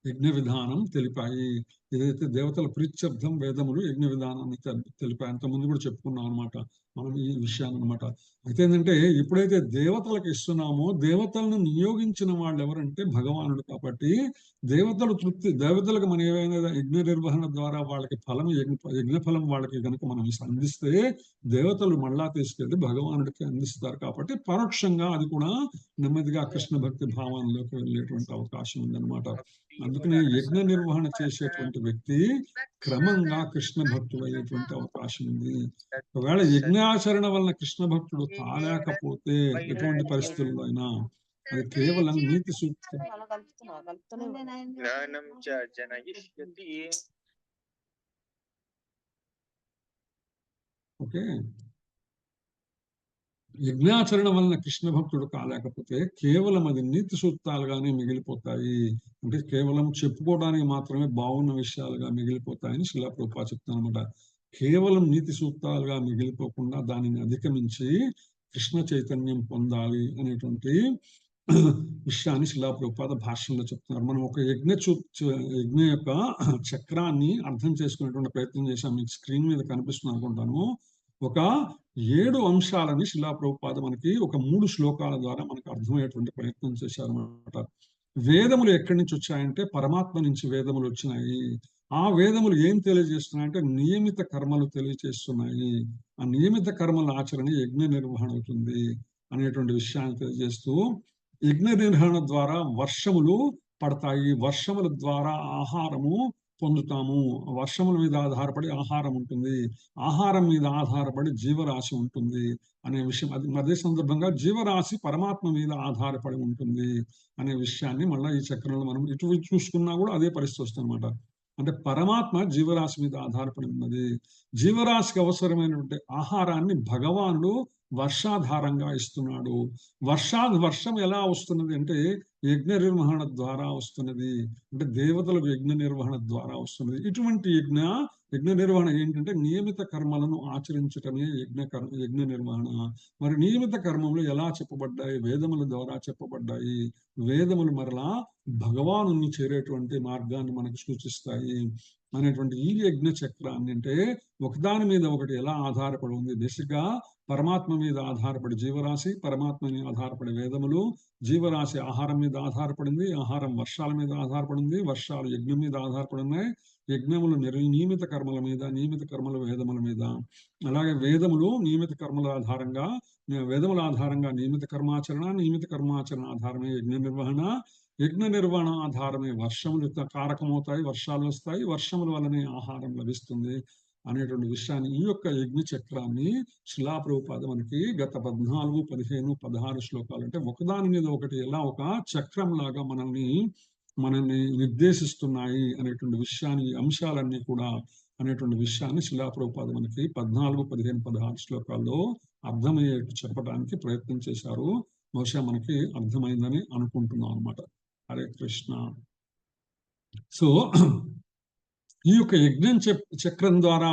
యజ్ఞ విధానం తెలిపాయి. ఏదైతే దేవతల ప్రీత్యర్థం వేదములు యజ్ఞ విధానాన్ని తెలిపాయి. అంతకుముందు కూడా చెప్పుకున్నాం అనమాట మనం ఈ విషయాన్ని అనమాట. అయితే ఏంటంటే ఎప్పుడైతే దేవతలకు ఇస్తున్నామో దేవతలను నియోగించిన వాళ్ళు ఎవరంటే భగవానుడు. కాబట్టి దేవతలకు మనం ఏవైనా యజ్ఞ నిర్వహణ ద్వారా వాళ్ళకి యజ్ఞ ఫలం వాళ్ళకి కనుక మనం అందిస్తే దేవతలు మళ్ళా తీసుకెళ్లి భగవానుడికి అందిస్తారు. కాబట్టి పరోక్షంగా అది కూడా నెమ్మదిగా కృష్ణ భక్తి భావనలోకి వెళ్ళేటువంటి అవకాశం ఉందన్నమాట. అందుకని యజ్ఞ నిర్వహణ చేసేటువంటి వ్యక్తి క్రమంగా కృష్ణ భక్తుడు అయ్యేటువంటి అవకాశం ఉంది. ఒకవేళ యజ్ఞాచరణ వలన కృష్ణ భక్తుడు కాలేకపోతే ఎటువంటి పరిస్థితుల్లో అయినా అది కేవలం నీతి సూక్తి. ఓకే, యజ్ఞాచరణ వలన కృష్ణ భక్తుడు కాలేకపోతే కేవలం అది నీతి సూక్తాలుగానే మిగిలిపోతాయి. అంటే కేవలం చెప్పుకోవడానికి మాత్రమే బాగున్న విషయాలుగా మిగిలిపోతాయని శిలా ప్రభుపాద చెప్తానమాట. కేవలం నీతి సూక్తాలుగా మిగిలిపోకుండా దానిని అధిగమించి కృష్ణ చైతన్యం పొందాలి అనేటువంటి విషయాన్ని శిలా ప్రభుపాద భాషల్లో చెప్తున్నారు. మనం ఒక యజ్ఞ యొక్క చక్రాన్ని అర్థం చేసుకునేటువంటి ప్రయత్నం చేశాం. మీకు స్క్రీన్ మీద కనిపిస్తుంది అనుకుంటాను. ఒక 7 అంశాలని శిలా ప్రభుపాద మనకి ఒక 3 శ్లోకాల ద్వారా మనకు అర్థమయ్యేటువంటి ప్రయత్నం చేశారన్నమాట. వేదములు ఎక్కడి నుంచి వచ్చాయంటే పరమాత్మ నుంచి వేదములు వచ్చినాయి. ఆ వేదములు ఏం తెలియజేస్తున్నాయంటే నియమిత కర్మలు తెలియజేస్తున్నాయి. ఆ నియమిత కర్మల ఆచరణ యజ్ఞ నిర్వహణ అవుతుంది అనేటువంటి విషయాన్ని తెలియజేస్తూ, యజ్ఞ నిర్వహణ ద్వారా వర్షములు పడతాయి, వర్షముల ద్వారా ఆహారము పొందుతాము, వర్షముల మీద ఆధారపడి ఆహారం ఉంటుంది, ఆహారం మీద ఆధారపడి జీవరాశి ఉంటుంది అనే విషయం. అదే సందర్భంగా జీవరాశి పరమాత్మ మీద ఆధారపడి ఉంటుంది అనే విషయాన్ని మళ్ళీ ఈ చక్రంలో మనం ఇటు చూసుకున్నా కూడా అదే పరిస్థితి వస్తుంది అనమాట. అంటే పరమాత్మ జీవరాశి మీద ఆధారపడి ఉన్నది. జీవరాశికి అవసరమైనటువంటి ఆహారాన్ని భగవానుడు వర్షాధారంగా ఇస్తున్నాడు. వర్షం ఎలా వస్తున్నది అంటే యజ్ఞ నిర్వహణ ద్వారా వస్తున్నది. అంటే దేవతలకు యజ్ఞ నిర్వహణ ద్వారా వస్తున్నది. ఇటువంటి యజ్ఞ నిర్వహణ ఏంటంటే నియమిత కర్మలను ఆచరించటమే యజ్ఞ నిర్వహణ. మరి నియమిత కర్మలు ఎలా చెప్పబడ్డాయి? వేదముల ద్వారా చెప్పబడ్డాయి. వేదములు మరలా భగవాను చేరేటువంటి మార్గాన్ని మనకు సూచిస్తాయి అనేటువంటి ఈ యజ్ఞ చక్రాన్ని, అంటే ఒకదాని మీద ఒకటి ఎలా ఆధారపడి ఉంది. బేసిక్ గా పరమాత్మ మీద ఆధారపడి జీవరాశి, పరమాత్మ మీద ఆధారపడి వేదములు, జీవరాశి ఆహారం మీద ఆధారపడింది, ఆహారం వర్షాల మీద ఆధారపడింది, వర్షాలు యజ్ఞం మీద ఆధారపడి ఉన్నాయి, యజ్ఞములు నియమిత కర్మల మీద, నియమిత కర్మలు వేదముల మీద. అలాగే వేదములు నియమిత కర్మల ఆధారంగా, వేదముల ఆధారంగా నియమిత కర్మాచరణ ఆధారమే యజ్ఞ నిర్వహణ, యజ్ఞ నిర్వహణ ఆధారమే వర్షములు కారకమవుతాయి, వర్షాలు వస్తాయి, వర్షముల వల్లనే ఆహారం లభిస్తుంది అనేటువంటి విషయాన్ని ఈ యొక్క యజ్ఞ చక్రాన్ని శిలా ప్రభుపాద మనకి గత 14, 15, 16 శ్లోకాలు అంటే ఒకదాని మీద ఒకటి ఎలా ఒక చక్రం లాగా మనల్ని నిర్దేశిస్తున్నాయి అనేటువంటి విషయాన్ని, అంశాలన్నీ కూడా అనేటువంటి విషయాన్ని శిలా ప్రభుపాద మనకి 14, 15, 16 శ్లోకాల్లో అర్థమయ్యేట్టు చెప్పడానికి ప్రయత్నం చేశారు. బహుశా మనకి అర్థమైందని అనుకుంటున్నాం అనమాట. హరే కృష్ణ. సో ఈ యొక్క యజ్ఞం చక్రం ద్వారా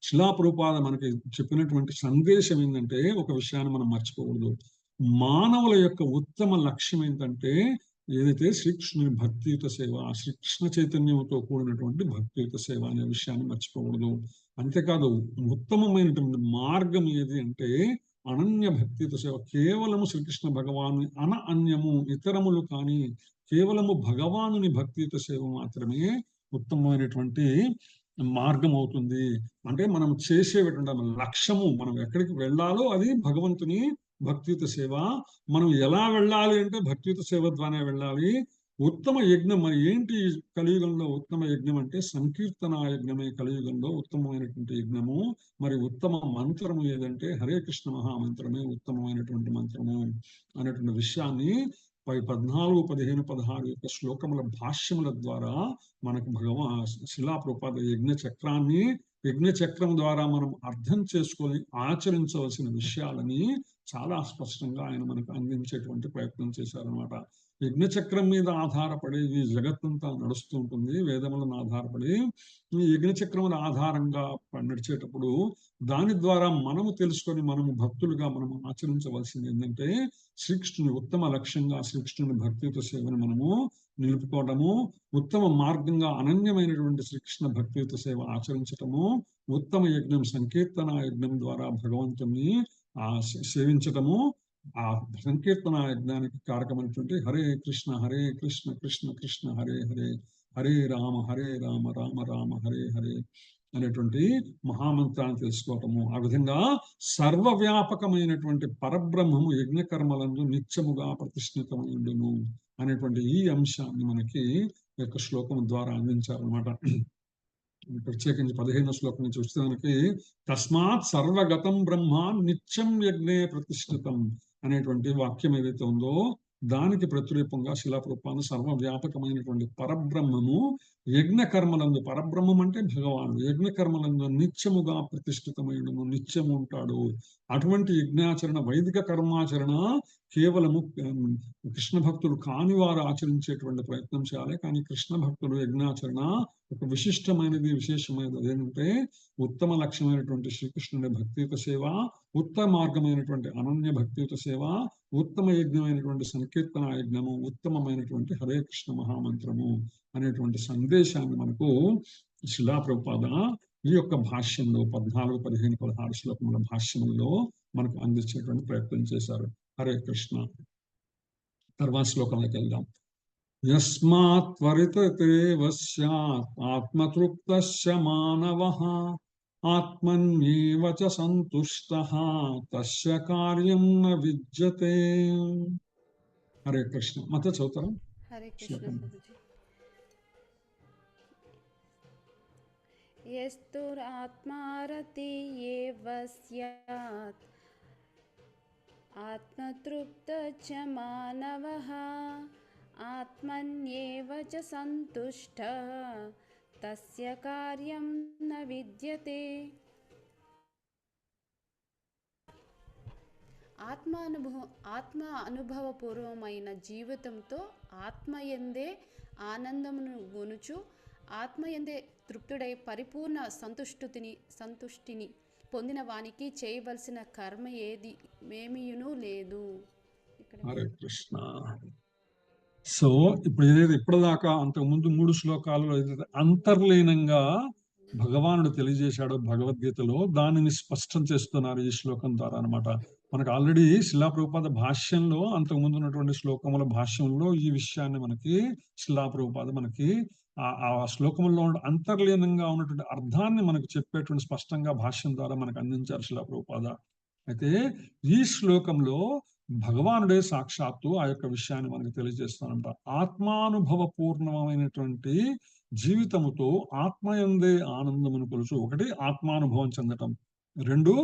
శిలా ప్రభుపాద మనకి చెప్పినటువంటి సందేశం ఏంటంటే ఒక విషయాన్ని మనం మర్చిపోకూడదు. మానవుల యొక్క ఉత్తమ లక్ష్యం ఏంటంటే ఏదైతే శ్రీకృష్ణుని భక్తియుత సేవ, శ్రీకృష్ణ చైతన్యంతో కూడినటువంటి భక్తియుత సేవ అనే విషయాన్ని మర్చిపోకూడదు. అంతేకాదు ఉత్తమమైనటువంటి మార్గం ఏది అంటే అనన్య భక్తియుత సేవ. కేవలము శ్రీకృష్ణ భగవాను అన్యము ఇతరములు కానీ కేవలము భగవానుని భక్తియుత సేవ మాత్రమే ఉత్తమమైనటువంటి మార్గం అవుతుంది. అంటే మనం చేసేటువంటి లక్ష్యము, మనం ఎక్కడికి వెళ్ళాలో అది భగవంతుని భక్తియుత సేవ. మనం ఎలా వెళ్ళాలి అంటే భక్తియుత సేవ ద్వారానే వెళ్ళాలి. ఉత్తమ యజ్ఞం మరి ఏంటి కలియుగంలో ఉత్తమ యజ్ఞం అంటే సంకీర్తన యజ్ఞమే కలియుగంలో ఉత్తమమైనటువంటి యజ్ఞము. మరి ఉత్తమ మంత్రము ఏదంటే హరే కృష్ణ మహామంత్రమే ఉత్తమమైనటువంటి మంత్రము అనేటువంటి విషయాన్ని 14, 15, 16 యొక్క శ్లోకముల భాష్యముల ద్వారా మనకు శిలా ప్రభుపాద యజ్ఞ చక్రం ద్వారా మనం అర్థం చేసుకొని ఆచరించవలసిన విషయాలని చాలా స్పష్టంగా ఆయన మనకు అందించేటువంటి ప్రయత్నం చేశారనమాట. యజ్ఞచక్రం మీద ఆధారపడి ఈ జగత్తంతా నడుస్తూ ఉంటుంది, వేదములను ఆధారపడి. ఈ యజ్ఞచక్రముల ఆధారంగా నడిచేటప్పుడు దాని ద్వారా మనము తెలుసుకొని మనము భక్తులుగా మనము ఆచరించవలసింది ఏంటంటే శ్రీకృష్ణుని ఉత్తమ లక్ష్యంగా శ్రీకృష్ణుని భక్తియుత సేవను మనము నిలుపుకోవడము, ఉత్తమ మార్గంగా అనన్యమైనటువంటి శ్రీకృష్ణ భక్తియుత సేవ ఆచరించటము, ఉత్తమ యజ్ఞం సంకీర్తన యజ్ఞం ద్వారా భగవంతుని సేవించటము, ఆ సంకీర్తన యజ్ఞానికి కారకమైనటువంటి హరే కృష్ణ కృష్ణ కృష్ణ హరే హరే, హరే రామ రామ రామ హరే హరే అనేటువంటి మహామంత్రాన్ని తెలుసుకోవటము. ఆ విధంగా సర్వవ్యాపకమైనటువంటి పరబ్రహ్మము యజ్ఞకర్మలందు నిత్యముగా ప్రతిష్ఠితమైండును అనేటువంటి ఈ అంశాన్ని మనకి యొక్క శ్లోకం ద్వారా అందించారనమాట. ప్రత్యేకించి 15వ శ్లోకం నుంచి వచ్చేదానికి తస్మాత్ సర్వగతం బ్రహ్మ నిత్యం యజ్ఞే ప్రతిష్ఠితం అనేటువంటి వాక్యం ఏదైతే ఉందో దానికి ప్రతిరూపంగా శిలా ప్రభుపాద సర్వవ్యాపకమైనటువంటి పరబ్రహ్మము యజ్ఞ కర్మలందు, పరబ్రహ్మం అంటే భగవానుడు, యజ్ఞ కర్మలందు నిత్యముగా ప్రతిష్ఠితమైనము, నిత్యము ఉంటాడు. అటువంటి యజ్ఞాచరణ, వైదిక కర్మాచరణ కేవలము కృష్ణ భక్తులు కాని వారు ఆచరించేటువంటి ప్రయత్నం చేయాలి. కానీ కృష్ణ భక్తులు యజ్ఞాచరణ ఒక విశిష్టమైనది, విశేషమైనది. అదేంటంటే ఉత్తమ లక్ష్యమైనటువంటి శ్రీకృష్ణుని భక్తియుత సేవ, ఉత్తమ మార్గమైనటువంటి అనన్య భక్తియుత సేవ, ఉత్తమ యజ్ఞమైనటువంటి సంకీర్తన యజ్ఞము, ఉత్తమమైనటువంటి హరే కృష్ణ మహామంత్రము అనేటువంటి సందేశాన్ని మనకు శిలా ప్రభుపాద ఈ యొక్క భాష్యంలో 14, 15, 16 శ్లోకముల భాష్యములలో మనకు అందించేటువంటి ప్రయత్నం చేశారు. హరే కృష్ణ. తర్వాత శ్లోకంలోకి వెళ్దాం. యస్మాత్ త్వరితేవ స్యాత్ ఆత్మతృప్తస్య మానవః ఆత్మన్యేవ చ సంతుష్టః తస్య కార్యం న విద్యతే. హరే కృష్ణ. మత చదువుతారా? హరే కృష్ణ. యస్తురాత్మారతి ఏవ స్యాత్ ఆత్మతృప్త చ మానవః ఆత్మన్యేవ చ సంతుష్టః తస్య కార్యం న విద్యతే. ఆత్మ అనుభవపూర్వమైన జీవితంతో ఆత్మయందే ఆనందమును గొనుచు ఆత్మయందే తృప్తుడై పరిపూర్ణ సంతుష్టిని పొందిన వానికి చేయవలసిన కర్మ ఏమీయును లేదు. హరే కృష్ణ. సో ఇప్పుడు ఏదైతే ఇప్పటిదాకా అంతకుముందు 3 శ్లోకాలలో ఏదైతే అంతర్లీనంగా భగవానుడు తెలియజేశాడో భగవద్గీతలో, దానిని స్పష్టం చేస్తున్నారు ఈ శ్లోకం ద్వారా అనమాట. మనకు ఆల్రెడీ శిలా ప్రభుపాద భాష్యంలో, అంతకుముందు ఉన్నటువంటి శ్లోకముల భాష్యంలో ఈ విషయాన్ని మనకి శిలా ప్రభుపాద మనకి ఆ శ్లోకంలో అంతర్లీనంగా ఉన్నటువంటి అర్థాన్ని మనకు చెప్పేటువంటి స్పష్టంగా భాష్యం ద్వారా మనకు అందించారు శిలా ప్రభుపాద. అయితే ఈ శ్లోకంలో భగవానుడే సాక్షాత్తు ఆ యొక్క విషయాన్ని మనకు తెలియజేస్తానంట. ఆత్మానుభవ పూర్ణమైనటువంటి జీవితముతో ఆత్మయందే ఆనందమును కొలుచు. ఒకటి ఆత్మానుభవం చెందటం, 2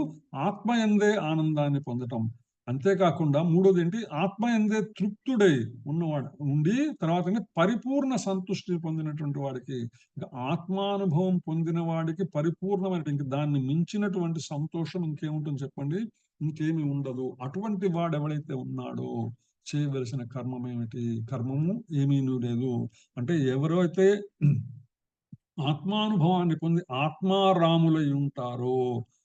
ఆత్మయందే ఆనందాన్ని పొందటం. అంతేకాకుండా 3వది ఏంటి, ఆత్మయందే తృప్తుడై ఉన్నవాడు ఉండి తర్వాత పరిపూర్ణ సంతుష్టి పొందినటువంటి వాడికి, ఇంకా ఆత్మానుభవం పొందిన వాడికి పరిపూర్ణమైన, ఇంక దాన్ని మించినటువంటి సంతోషం ఇంకేముంటుంది చెప్పండి? ఇంకేమి ఉండదు. అటువంటి వాడు ఎవడైతే ఉన్నాడో చేయవలసిన కర్మం ఏమిటి? కర్మము ఏమీ లేదు. అంటే ఎవరైతే ఆత్మానుభవాన్ని పొంది ఆత్మారాములై ఉంటారో,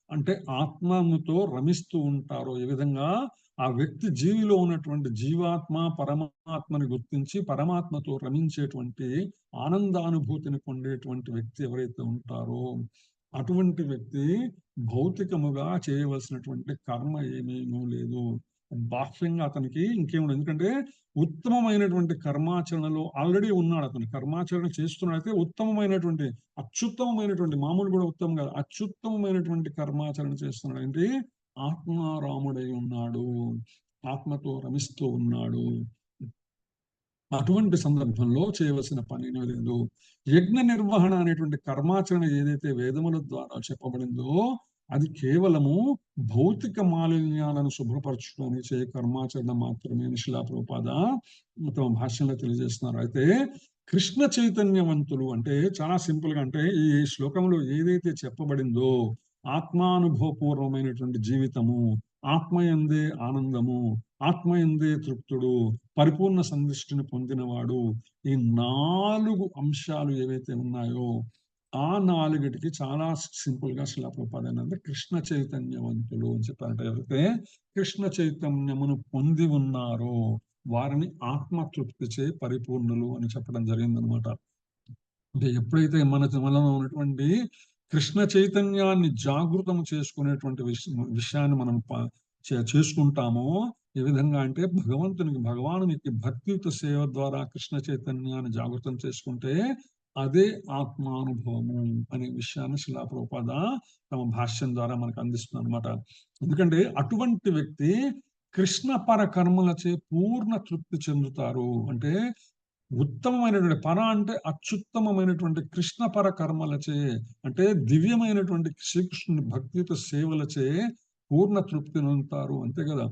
అంటే ఆత్మతో రమిస్తూ ఉంటారో, ఈ విధంగా ఆ వ్యక్తి జీవిలో ఉన్నటువంటి జీవాత్మ పరమాత్మని గుర్తించి పరమాత్మతో రమించేటువంటి ఆనందానుభూతిని పొందేటువంటి వ్యక్తి ఎవరైతే ఉంటారో అటువంటి వ్యక్తి భౌతికముగా చేయవలసినటువంటి కర్మ ఏమీ లేదు. బాహ్యంగా అతనికి ఇంకేముండదు. ఎందుకంటే ఉత్తమమైనటువంటి కర్మాచరణలో ఆల్రెడీ ఉన్నాడు. అతను కర్మాచరణ చేస్తున్నాడైతే ఉత్తమమైనటువంటి, అత్యుత్తమమైనటువంటి, మామూలు కూడా ఉత్తమం కాదు, అత్యుత్తమమైనటువంటి కర్మాచరణ చేస్తున్నాడు. ఏంటి? ఆత్మారాముడై ఉన్నాడు, ఆత్మతో రమిస్తూ ఉన్నాడు. అటువంటి సందర్భంలో చేయవలసిన పని లేదు. యజ్ఞ నిర్వహణ అనేటువంటి కర్మాచరణ ఏదైతే వేదముల ద్వారా చెప్పబడిందో అది కేవలము భౌతిక మాలిన్యాలను శుభ్రపరచుకొని చే కర్మాచరణ మాత్రమే అని శిలా ప్రభుపాద తమ భాష్యంలో తెలియజేస్తున్నారు. అయితే కృష్ణ చైతన్యవంతులు అంటే చాలా సింపుల్ గా, అంటే ఈ శ్లోకంలో ఏదైతే చెప్పబడిందో ఆత్మానుభవపూర్వమైనటువంటి జీవితము, ఆత్మయందే ఆనందము, ఆత్మయందే తృప్తుడు, పరిపూర్ణ సందృష్టిని పొందినవాడు, ఈ 4 అంశాలు ఏవైతే ఉన్నాయో ఆ 4టికి చాలా సింపుల్ గా శిలా ప్రభుపాద ఏంటంటే కృష్ణ చైతన్యవంతులు అని చెప్పారంటే, ఎవరైతే కృష్ణ చైతన్యమును పొంది ఉన్నారో వారిని ఆత్మతృప్తిచే పరిపూర్ణులు అని చెప్పడం జరిగిందనమాట. అంటే ఎప్పుడైతే మనలో ఉన్నటువంటి కృష్ణ చైతన్యాన్ని జాగృతం చేసుకునేటువంటి విషయాన్ని మనం చేసుకుంటామో, ఏ విధంగా అంటే భగవానునికి భక్తియుత సేవ ద్వారా కృష్ణ చైతన్యాన్ని జాగృతం చేసుకుంటే అదే ఆత్మానుభవము అనే విషయాన్ని శిలా ప్రభుపాద తమ భాష్యం ద్వారా మనకు అందిస్తుంది అనమాట. ఎందుకంటే అటువంటి వ్యక్తి కృష్ణ పర కర్మలచే పూర్ణ తృప్తి చెందుతారు. అంటే ఉత్తమమైనటువంటి పర అంటే అత్యుత్తమమైనటువంటి కృష్ణ పర కర్మలచే, అంటే దివ్యమైనటువంటి శ్రీకృష్ణుని భక్తియుత సేవలచే పూర్ణ తృప్తి పొందుతారు. అంతే కదా.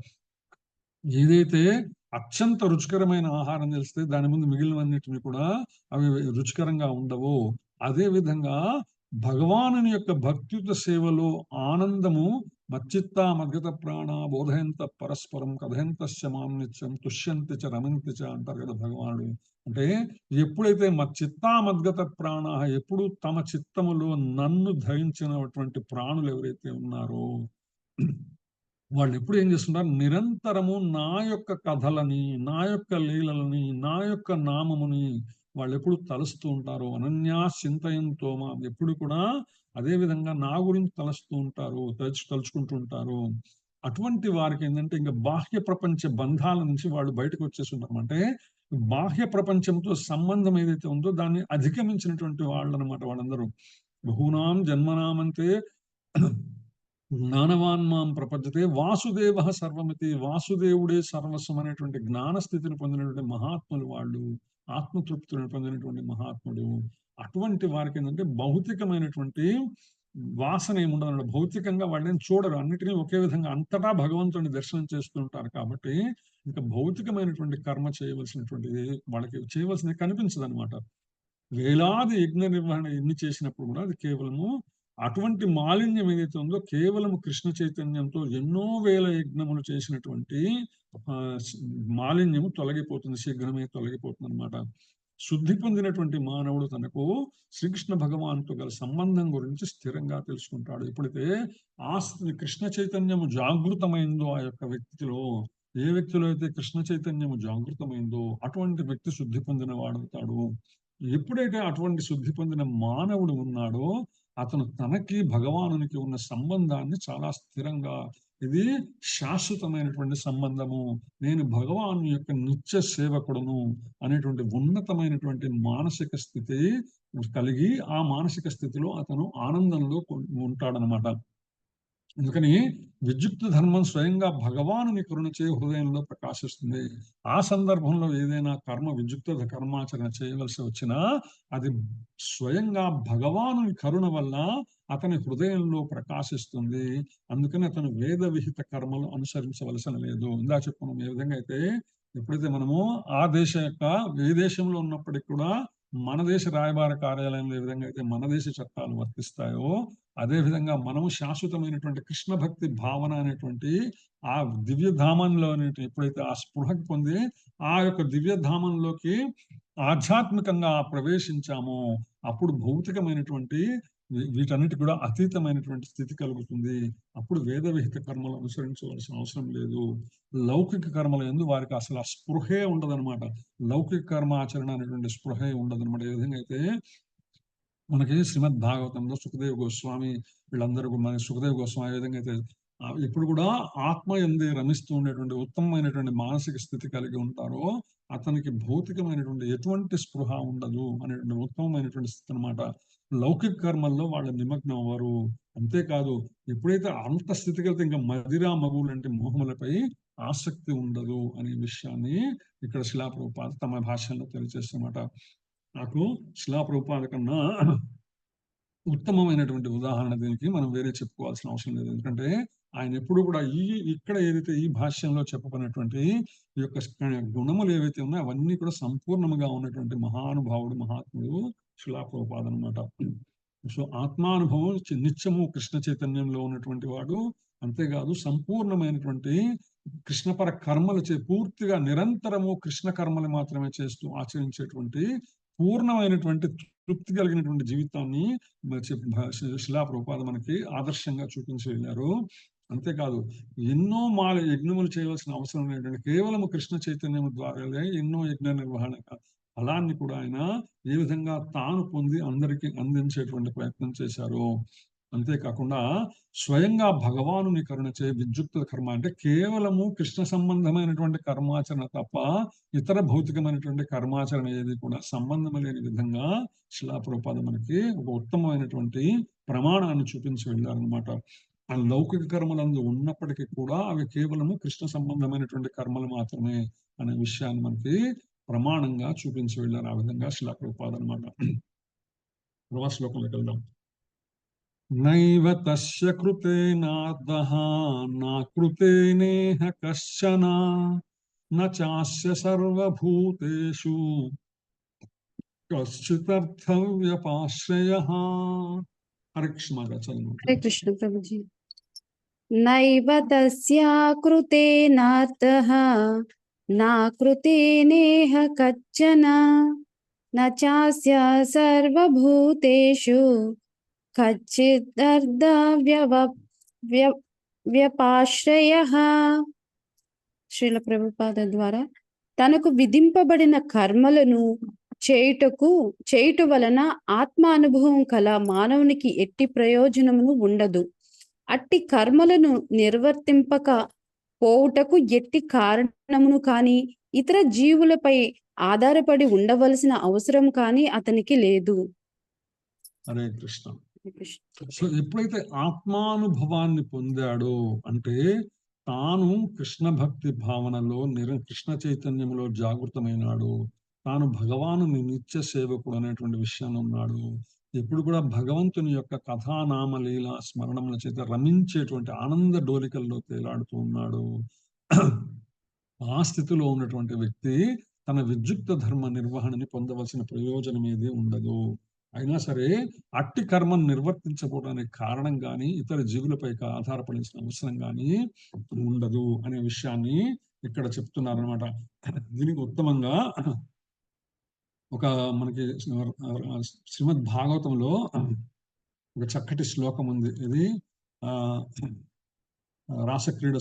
ఏదైతే అత్యంత రుచికరమైన ఆహారం తెలిస్తే దాని ముందు మిగిలినవన్నిటిని కూడా అవి రుచికరంగా ఉండవు. అదే విధంగా భగవానుని యొక్క భక్తియుత సేవలో ఆనందము మచ్చిత్త మద్గత ప్రాణ బోధయంత పరస్పరం కథయంత శమాం నిత్యం తుష్యంతి చ రమంతి చ అంటారు కదా భగవానుడు. అంటే ఎప్పుడైతే మచ్చిత్త మద్గత ప్రాణ, ఎప్పుడు తమ చిత్తములో నన్ను ధరించినటువంటి ప్రాణులు ఎవరైతే ఉన్నారో వాళ్ళు ఎప్పుడు ఏం చేస్తుంటారు, నిరంతరము నా యొక్క కథలని, నా యొక్క లీలలని, నా యొక్క నామముని వాళ్ళు ఎప్పుడు తలుస్తూ ఉంటారు. అనన్యా చింతయంతో ఎప్పుడు కూడా అదే విధంగా నా గురించి తలుస్తూ ఉంటారు, తలుచుకుంటూ ఉంటారు. అటువంటి వారికి ఏంటంటే ఇంకా బాహ్య ప్రపంచ బంధాల నుంచి వాళ్ళు బయటకు వచ్చేస్తుంటారు. అంటే బాహ్య ప్రపంచంతో సంబంధం ఏదైతే ఉందో దాన్ని అధిగమించినటువంటి వాళ్ళు అనమాట వాళ్ళందరూ. బహూనాం జన్మనామంతే జ్ఞానవాన్మాం ప్రపద్యతే వాసుదేవ సర్వమితి, వాసుదేవుడే సర్వస్వం అనేటువంటి జ్ఞాన స్థితిని పొందినటువంటి మహాత్ములు వాళ్ళు, ఆత్మతృప్తిని పొందినటువంటి మహాత్ముడు. అటువంటి వారికి ఏంటంటే భౌతికమైనటువంటి వాసన ఏముండదు. భౌతికంగా వాళ్ళని చూడరు, అన్నిటినీ ఒకే విధంగా అంతటా భగవంతుడిని దర్శనం చేస్తుంటారు. కాబట్టి ఇంకా భౌతికమైనటువంటి కర్మ చేయవలసినటువంటిది వాళ్ళకి చేయవలసింది కనిపించదు అనమాట. వేలాది యజ్ఞ నిర్వహణ ఎన్ని చేసినప్పుడు కూడా అది కేవలము అటువంటి మాలిన్యం ఏదైతే ఉందో కేవలం కృష్ణ చైతన్యంతో ఎన్నో వేల యజ్ఞములు చేసినటువంటి మాలిన్యము తొలగిపోతుంది, శీఘ్రమే తొలగిపోతుంది అనమాట. శుద్ధి పొందినటువంటి మానవుడు తనకు శ్రీకృష్ణ భగవాన్తో గల సంబంధం గురించి స్థిరంగా తెలుసుకుంటాడు. ఎప్పుడైతే ఆ కృష్ణ చైతన్యము జాగృతమైందో ఆ యొక్క వ్యక్తిలో, ఏ వ్యక్తిలో అయితే కృష్ణ చైతన్యము జాగృతమైందో అటువంటి వ్యక్తి శుద్ధి పొందిన వాడవుతాడు. ఎప్పుడైతే అటువంటి శుద్ధి పొందిన మానవుడు ఉన్నాడో అతను తనకి భగవానునికి ఉన్న సంబంధాన్ని చాలా స్థిరంగా, ఇది శాశ్వతమైనటువంటి సంబంధము, నేను భగవాను యొక్క నిత్య సేవకుడును అనేటువంటి ఉన్నతమైనటువంటి మానసిక స్థితి కలిగి ఆ మానసిక స్థితిలో అతను ఆనందంలో ఉంటాడనమాట. అందుకని విద్యుక్త ధర్మం స్వయంగా భగవానుని కరుణచే హృదయంలో ప్రకాశిస్తుంది. ఆ సందర్భంలో ఏదైనా కర్మ విద్యుక్త కర్మాచరణ చేయవలసి వచ్చినా అది స్వయంగా భగవానుని కరుణ వల్ల అతని హృదయంలో ప్రకాశిస్తుంది. అందుకని అతను వేద విహిత కర్మలు అనుసరించవలసిన లేదు. ఇందా చెప్పుకున్నాం ఏ విధంగా అయితే ఎప్పుడైతే మనము ఆ ఏ దేశంలో ఉన్నప్పటికీ కూడా మన దేశ రాయబార కార్యాలయంలో ఏ విధంగా అయితే మన దేశ చట్టాలు వర్తిస్తాయో అదే విధంగా మనము శాశ్వతమైనటువంటి కృష్ణ భక్తి భావన అనేటువంటి ఆ దివ్యధామంలో ఎప్పుడైతే ఆ స్పృహకి పొంది ఆ యొక్క దివ్యధామంలోకి ఆధ్యాత్మికంగా ప్రవేశించామో అప్పుడు భౌతికమైనటువంటి వీటన్నిటి కూడా అతీతమైనటువంటి స్థితి కలుగుతుంది. అప్పుడు వేద విహిత కర్మలు అనుసరించవలసిన అవసరం లేదు. లౌకిక కర్మల యందు వారికి అసలు ఆ స్పృహే ఉండదన్నమాట. లౌకిక కర్మ ఆచరణ అనేటువంటి స్పృహే ఉండదన్నమాట. ఏ విధంగా అయితే మనకి శ్రీమద్ భాగవతంలో సుఖదేవ్ గోస్వామి వీళ్ళందరూ మన సుఖదేవ్ గోస్వామి ఏ విధంగా అయితే ఇప్పుడు కూడా ఆత్మ ఎందే రమిస్తూ ఉండేటువంటి ఉత్తమమైనటువంటి మానసిక స్థితి కలిగి ఉంటారో అతనికి భౌతికమైనటువంటి ఎటువంటి స్పృహ ఉండదు అనేటువంటి ఉత్తమమైనటువంటి స్థితి అనమాట. లౌకిక కర్మల్లో వాళ్ళ నిమగ్నం అవ్వరు. అంతేకాదు ఎప్పుడైతే అంత స్థితికి వెళ్తే ఇంకా మదిరా మగులు అంటే మోహములపై ఆసక్తి ఉండదు అనే విషయాన్ని ఇక్కడ శిలా ప్రభుపాద తమ భాషల్లో తెలియజేస్తున్నమాట. నాకు శిలా ప్రభుపాద కన్నా ఉత్తమమైనటువంటి ఉదాహరణ దీనికి మనం వేరే చెప్పుకోవాల్సిన అవసరం లేదు. ఎందుకంటే ఆయన ఎప్పుడు కూడా ఇక్కడ ఏదైతే ఈ భాష్యంలో చెప్పబడినటువంటి ఈ యొక్క గుణములు ఏవైతే ఉన్నాయో అవన్నీ కూడా సంపూర్ణముగా ఉన్నటువంటి మహానుభావుడు, మహాత్ముడు శిలా ప్రభుపాద అన్నమాట. సో ఆత్మానుభవం నిత్యము కృష్ణ చైతన్యంలో ఉన్నటువంటి వాడు, అంతేకాదు సంపూర్ణమైనటువంటి కృష్ణపర కర్మలు పూర్తిగా నిరంతరము కృష్ణ కర్మలు మాత్రమే చేస్తూ ఆచరించేటువంటి పూర్ణమైనటువంటి తృప్తి కలిగినటువంటి జీవితాన్ని శిలా ప్రభుపాద మనకి ఆదర్శంగా చూపించి వెళ్ళారు. అంతేకాదు ఎన్నో యజ్ఞములు చేయవలసిన అవసరం లేనటువంటి కేవలము కృష్ణ చైతన్యం ద్వారా ఎన్నో యజ్ఞ నిర్వహణ ఫలాన్ని కూడా ఆయన ఏ విధంగా తాను పొంది అందరికీ అందించేటువంటి ప్రయత్నం చేశారు. అంతేకాకుండా స్వయంగా భగవానుని కరుణచే విద్యుక్త కర్మ అంటే కేవలము కృష్ణ సంబంధమైనటువంటి కర్మాచరణ తప్ప ఇతర భౌతికమైనటువంటి కర్మాచరణ ఏది కూడా సంబంధం లేని విధంగా శిలా ప్రభుపాద మనకి ఒక ఉత్తమమైనటువంటి ప్రమాణాన్ని చూపించి వెళ్ళారనమాట. ఆ లౌకిక కర్మలందు ఉన్నప్పటికీ కూడా అవి కేవలము కృష్ణ సంబంధమైనటువంటి కర్మలు మాత్రమే అనే విషయాన్ని మనకి ప్రమాణంగా చూపించి వెళ్ళారు. ఆ విధంగా శిలా ప్రభుపాద అనమాట. తర్వాత శ్లోకంలోకి వెళ్దాం. నైవ తస్య కృతేనార్ధః నా కృతేనేహ కశ్చన న చాస్య సర్వభూతేషు కశ్చిదర్థవ్యపాశ్రయః. హరే కృష్ణ చదువు. హరే కృష్ణ ప్రభుజీ. నైవ తస్యా కృతేనార్ధః నా కృతేనేహ కచ్చన న చాస్య సర్వభూతేషు కచ్చిదర్థవ్యపాశ్రయః. శ్రీల ప్రభుపాద ద్వారా తనకు విధింపబడిన కర్మలను చేయుట వలన ఆత్మానుభవం కల మానవునికి ఎట్టి ప్రయోజనమును ఉండదు. అట్టి కర్మలను నిర్వర్తింపక పోవుటకు ఎట్టి కారణమును కాని ఇతర జీవులపై ఆధారపడి ఉండవలసిన అవసరం కాని అతనికి లేదు. హరే కృష్ణ. సో ఎప్పుడైతే ఆత్మానుభవాన్ని పొందాడో అంటే తాను కృష్ణ భక్తి భావనలో కృష్ణ చైతన్యంలో జాగృతమైనాడు, తాను భగవాను నిత్య సేవకుడు అనేటువంటి విషయాన్ని ఉన్నాడు, ఎప్పుడు కూడా భగవంతుని యొక్క కథానామ లీల స్మరణముల చేత రమించేటువంటి ఆనంద డోలికల్లో తేలాడుతూ ఉన్నాడు. ఆ స్థితిలో ఉన్నటువంటి వ్యక్తి తన విద్యుక్త ధర్మ నిర్వహణని పొందవలసిన ప్రయోజనం ఏది ఉండదు. అయినా సరే అట్టి కర్మను నిర్వర్తించకపోవడానికి కారణం కానీ ఇతర జీవులపై ఆధారపడాల్సిన అవసరం కానీ ఉండదు అనే విషయాన్ని ఇక్కడ చెప్తున్నారనమాట. దీనికి ఉత్తమంగా ఒక మనకి శ్రీమద్ భాగవతంలో ఒక చక్కటి శ్లోకం ఉంది. ఇది రాసక్రీడ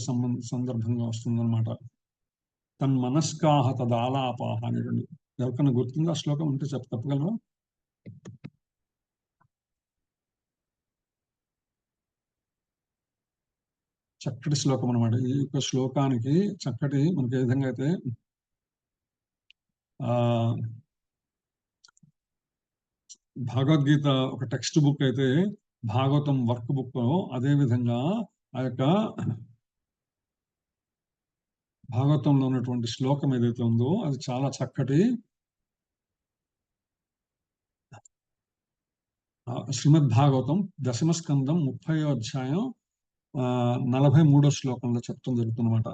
సందర్భంగా వస్తుందన్నమాట. తన్మనస్కాహ తదాలాపాహ అనేటువంటి, ఎవరికన్నా గుర్తుందా ఆ శ్లోకం? ఉంటే చెప్పగలరా? చక్కటి శ్లోకం అనమాట. ఈ యొక్క శ్లోకానికి చక్కటి మనకి ఏ విధంగా అయితే భగవద్గీత ఒక టెక్స్ట్ బుక్ అయితే భాగవతం వర్క్ బుక్, అదే విధంగా ఆ యొక్క భాగవతంలో ఉన్నటువంటి శ్లోకం ఏదైతే ఉందో అది చాలా చక్కటి శ్రీమద్ భాగవతం దశమ స్కందం 30వ అధ్యాయం 43వ శ్లోకంలో చెప్తాం జరుగుతుందన్నమాట.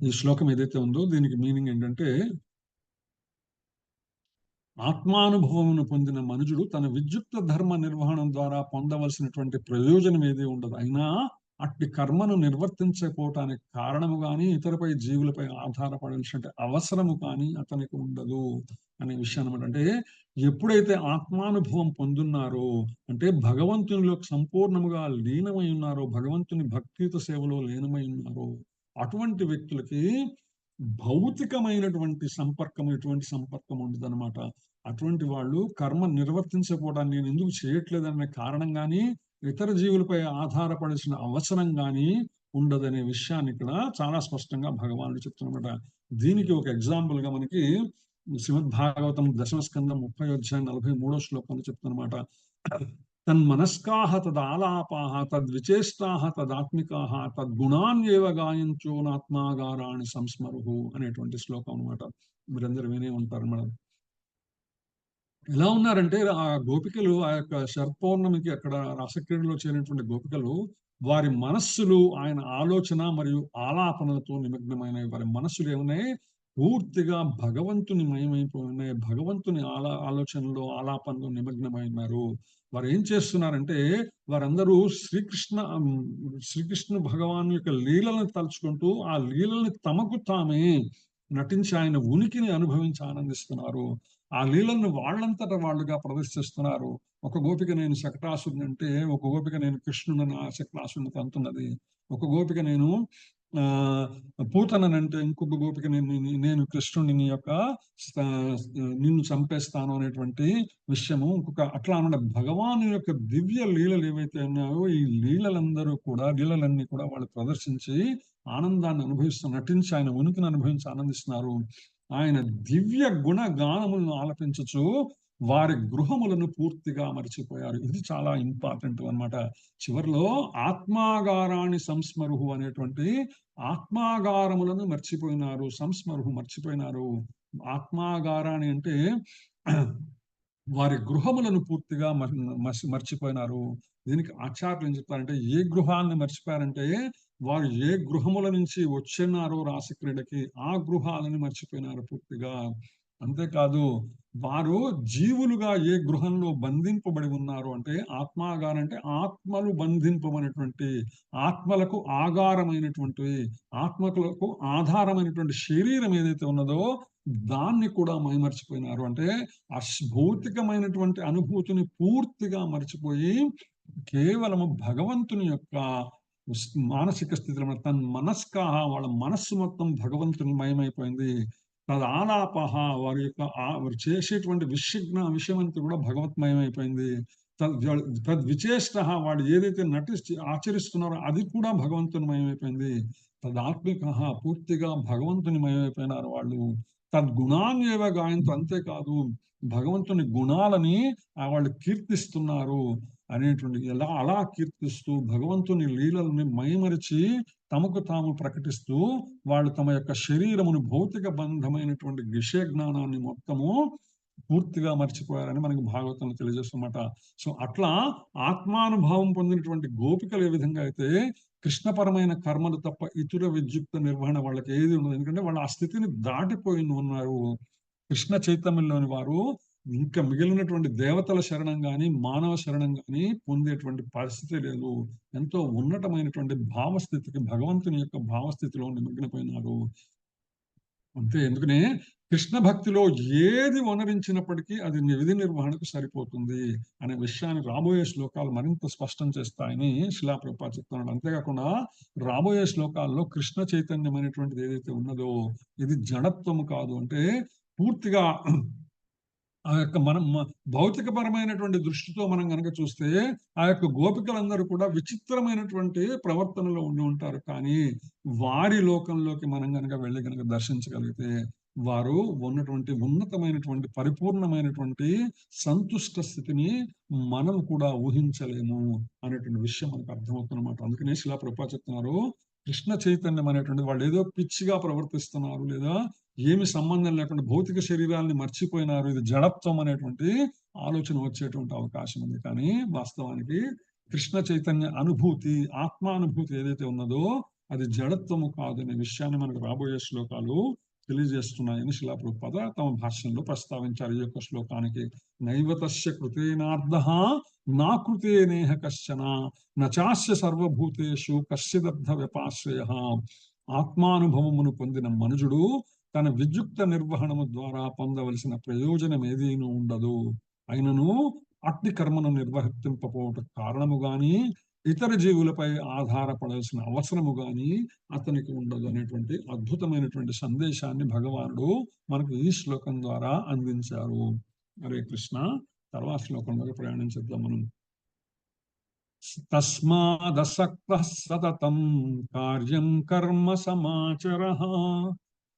ఈ శ్లోకం ఏదైతే ఉందో దీనికి మీనింగ్ ఏంటంటే, ఆత్మానుభవమును పొందిన మనుజుడు తన విద్యుక్త ధర్మ నిర్వహణం ద్వారా పొందవలసినటువంటి ప్రయోజనం ఏది ఉండదు. అయినా అట్టి కర్మను నిర్వర్తించకపోవటానికి కారణము కానీ ఇతరపై జీవులపై ఆధారపడాల్సిన అవసరము కానీ అతనికి ఉండదు అనే విషయం అనమాట. అంటే ఎప్పుడైతే ఆత్మానుభవం పొందున్నారో అంటే భగవంతునిలో సంపూర్ణముగా లీనమై ఉన్నారో, భగవంతుని భక్తియుత సేవలో లీనమై ఉన్నారో, అటువంటి వ్యక్తులకి భౌతికమైనటువంటి సంపర్కం ఎటువంటి సంపర్కం ఉండదు అనమాట. అటువంటి వాళ్ళు కర్మ నిర్వర్తించకపోవడాన్ని నేను ఎందుకు చేయట్లేదనే కారణం కానీ ఇతర జీవులపై ఆధారపడాల్సిన అవసరం కానీ ఉండదనే విషయాన్ని ఇక్కడ చాలా స్పష్టంగా భగవానుడు చెప్తున్నమాట. దీనికి ఒక ఎగ్జాంపుల్ గా మనకి శ్రీమద్ భాగవతం దశమ స్కందం 30వ అధ్యాయం 43వ శ్లోకంలో చెప్తున్నమాట. తన్మనస్కాహ తదాలాపాహ తద్విచేష్టాహ తదాత్మికాహ తద్గుణాన్యేవ గాయంచో నాత్మాగారాణి సంస్మరుహు అనేటువంటి శ్లోకం అనమాట. మీరందరూ వినే ఉంటారు మేడం. ఎలా ఉన్నారంటే ఆ గోపికలు ఆ యొక్క శరపౌర్ణమికి అక్కడ రాసక్రీడలో చేరినటువంటి గోపికలు వారి మనస్సులు ఆయన ఆలోచన మరియు ఆలాపనలతో నిమగ్నమైనవి. వారి మనస్సులు ఏమున్నాయి? పూర్తిగా భగవంతుని మయమైపోయి ఉన్నాయి. భగవంతుని ఆలోచనలో ఆలాపనలో నిమగ్నమైనారు. వారు ఏం చేస్తున్నారంటే వారందరూ శ్రీకృష్ణ భగవాన్ యొక్క లీలలను తలుచుకుంటూ ఆ లీలల్ని తమకు తామే నటించి ఆయన ఉనికిని అనుభవించి ఆనందిస్తున్నారు. ఆ లీలలను వాళ్ళంతటా వాళ్ళుగా ప్రదర్శిస్తున్నారు. ఒక గోపిక నేను శకటాసురుని అంటే, ఒక గోపిక నేను కృష్ణుని ఆ శకటాసురుని తంతున్నది. ఒక గోపిక నేను పూతనంటే, ఇంకొక గోపిక నేను కృష్ణుని నీ యొక్క నిన్ను చంపేస్తాను అనేటువంటి విషయము. ఇంకొక అట్లా అన్న భగవాను యొక్క దివ్య లీలలు ఏవైతే ఉన్నాయో ఈ లీలలన్నీ కూడా వాళ్ళు ప్రదర్శించి ఆనందాన్ని అనుభవిస్తూ నటించి ఆయన ఉనికిని అనుభవించి ఆనందిస్తున్నారు. ఆయన దివ్య గుణ గానములను ఆలపించచ్చు వారి గృహములను పూర్తిగా మర్చిపోయారు. ఇది చాలా ఇంపార్టెంట్ అన్నమాట. చివరిలో ఆత్మాగారాన్ని సంస్మరుహు అనేటువంటి ఆత్మాగారములను మర్చిపోయినారు. సంస్మరుహు మర్చిపోయినారు. ఆత్మాగారాన్ని అంటే వారి గృహములను పూర్తిగా మర్చిపోయినారు. దీనికి ఆచార్యులు ఏం చెప్తారంటే ఏ గృహాన్ని మర్చిపోయారంటే వారు ఏ గృహముల నుంచి వచ్చినారో రాసక్రీడకి ఆ గృహాలను మర్చిపోయినారు పూర్తిగా. అంతేకాదు వారు జీవులుగా ఏ గృహంలో బంధింపబడి ఉన్నారు అంటే ఆత్మాగారం అంటే ఆత్మలు బంధింపబడినటువంటి ఆత్మలకు ఆగారమైనటువంటి ఆత్మలకు ఆధారమైనటువంటి శరీరం ఏదైతే ఉన్నదో దాన్ని కూడా మైమర్చిపోయినారు. అంటే ఆ భౌతికమైనటువంటి అనుభూతిని పూర్తిగా మర్చిపోయి కేవలము భగవంతుని యొక్క మానసిక స్థితిలో తన మనస్కాహ వాళ్ళ మనస్సు మొత్తం భగవంతుని మయమైపోయింది. తదాలాపహ వారి యొక్క వారు చేసేటువంటి విషయం అంతా కూడా భగవత్మయమైపోయింది. తద్విచేష్ట వాడు ఏదైతే ఆచరిస్తున్నారో అది కూడా భగవంతుని మయమైపోయింది. తదాత్మిక పూర్తిగా భగవంతుని మయమైపోయినారు వాళ్ళు. తద్గుణాన్యేవ గాయంతో అంతేకాదు భగవంతుని గుణాలని వాళ్ళు కీర్తిస్తున్నారు అనేటువంటి అలా కీర్తిస్తూ భగవంతుని లీలల్ని మైమరిచి తమకు తాము ప్రకటిస్తూ వాళ్ళు తమ యొక్క శరీరమును భౌతిక బంధమైనటువంటి విషయ జ్ఞానాన్ని మొత్తము పూర్తిగా మర్చిపోయారని మనకి భాగవతంలో తెలియజేస్తున్నమాట. సో అట్లా ఆత్మానుభావం పొందినటువంటి గోపికలు ఏ విధంగా అయితే కృష్ణపరమైన కర్మలు తప్ప ఇతర విద్యుక్త నిర్వహణ వాళ్ళకి ఏది ఉండదు. ఎందుకంటే వాళ్ళు ఆ స్థితిని దాటిపోయి ఉన్నారు. కృష్ణ చైతన్యంలోని వారు ఇంకా మిగిలినటువంటి దేవతల శరణం గాని మానవ శరణం గాని పొందేటువంటి పరిస్థితి లేదు. ఎంతో ఉన్నతమైనటువంటి భావస్థితికి భగవంతుని యొక్క భావస్థితిలో నిమగ్నపోయినారు. అంతే. ఎందుకనే కృష్ణ భక్తిలో ఏది వనరించినప్పటికీ అది విధి నిర్వహణకు సరిపోతుంది అనే విషయాన్ని రాబోయే శ్లోకాలు మరింత స్పష్టం చేస్తాయని శిలా ప్రభుపాద చెప్తున్నాడు. అంతేకాకుండా రాబోయే శ్లోకాల్లో కృష్ణ చైతన్యమైనటువంటిది ఏదైతే ఉన్నదో ఇది జడత్వము కాదు. అంటే పూర్తిగా ఆ యొక్క మనం భౌతికపరమైనటువంటి దృష్టితో మనం కనుక చూస్తే ఆ యొక్క గోపికలందరూ కూడా విచిత్రమైనటువంటి ప్రవర్తనలో ఉండి ఉంటారు. కానీ వారి లోకంలోకి మనం కనుక వెళ్ళి కనుక దర్శించగలిగితే వారు ఉన్నటువంటి ఉన్నతమైనటువంటి పరిపూర్ణమైనటువంటి సంతుష్ట స్థితిని మనం కూడా ఊహించలేము అనేటువంటి విషయం మనకు అర్థమవుతున్నమాట. అందుకనే శిలా ప్రభుపాద చెప్తున్నారు కృష్ణ చైతన్యం అనేటువంటి వాళ్ళు ఏదో పిచ్చిగా ప్రవర్తిస్తున్నారు లేదా ఏమి సంబంధం లేకుండా భౌతిక శరీరాన్ని మర్చిపోయినారు, ఇది జడత్వం అనేటువంటి ఆలోచన వచ్చేటువంటి అవకాశం ఉంది. కానీ వాస్తవానికి కృష్ణ చైతన్య అనుభూతి ఆత్మానుభూతి ఏదైతే ఉన్నదో అది జడత్వము కాదు అనే విషయాన్ని మనకు రాబోయే శ్లోకాలు తెలియజేస్తున్నాయని శిలా ప్రభుపాద తమ భాష్యంలో ప్రస్తావించారు. ఈ యొక్క శ్లోకానికి నైవతస్య కృతేనార్థః నా కృతేనేహ కశ్చన నచాస్య సర్వభూతేషు కశ్చిదర్థ వ్యపాశ్రయః. ఆత్మానుభవమును పొందిన మనుజుడు తన విద్యుక్త నిర్వహణము ద్వారా పొందవలసిన ప్రయోజనం ఏదీనూ ఉండదు. అయినను అట్టి కర్మను నిర్వర్తింపపోవటం కారణము గాని ఇతర జీవులపై ఆధారపడాల్సిన అవసరము గాని అతనికి ఉండదు అనేటువంటి అద్భుతమైనటువంటి సందేశాన్ని భగవానుడు మనకు ఈ శ్లోకం ద్వారా అందించారు. హరే కృష్ణ. తర్వాత శ్లోకంలో ప్రయాణం చేద్దాం మనం. తస్మాదసక్తః సతతం కార్యం కర్మ సమాచరః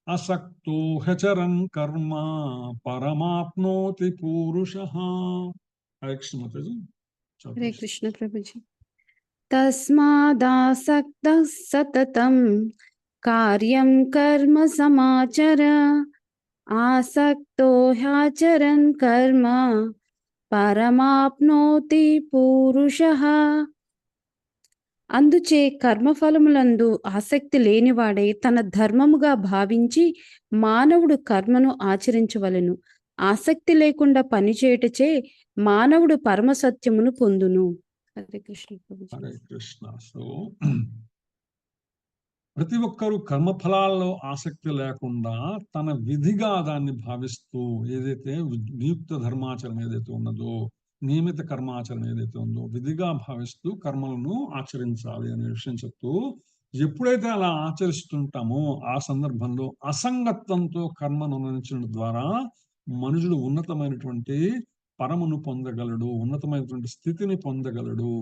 అసక్తో హచరన్ కర్మ పరమాప్నోతి పూరుషః. హరే కృష్ణ మాతాజీ. హరే కృష్ణ ప్రభుజీ. తస్మాదాసక్తః సతతం కార్యం కర్మ సమాచర ఆసక్తో హ్యాచరన్ కర్మ పరమాప్నోతి పూరుషః. అందుచే కర్మఫలములందు ఆసక్తి లేనివాడే తన ధర్మముగా భావించి మానవుడు కర్మను ఆచరించవలెను. ఆసక్తి లేకుండా పనిచేయుటచే మానవుడు పరమసత్యమును పొందును. హరే కృష్ణ ప్రభుజీ. హరే కృష్ణ. సో ప్రతి ఒక్కరూ కర్మఫలాల్లో ఆసక్తి లేకుండా తన విధిగా దాన్ని భావిస్తూ ఏదైతే నియుక్త ధర్మాచరణ ఏదైతే ఉన్నదో, నియమిత కర్మాచరణ ఏదైతే ఉందో విధిగా భావిస్తూ కర్మలను ఆచరించాలి అనే విషయం చెప్తూ, ఎప్పుడైతే అలా ఆచరిస్తుంటామో ఆ సందర్భంలో అసంగత్వంతో కర్మను నిర్ణయించడం ద్వారా మనుషుడు ఉన్నతమైనటువంటి పరమును పొందగలడు, ఉన్నతమైనటువంటి స్థితిని పొందగలడు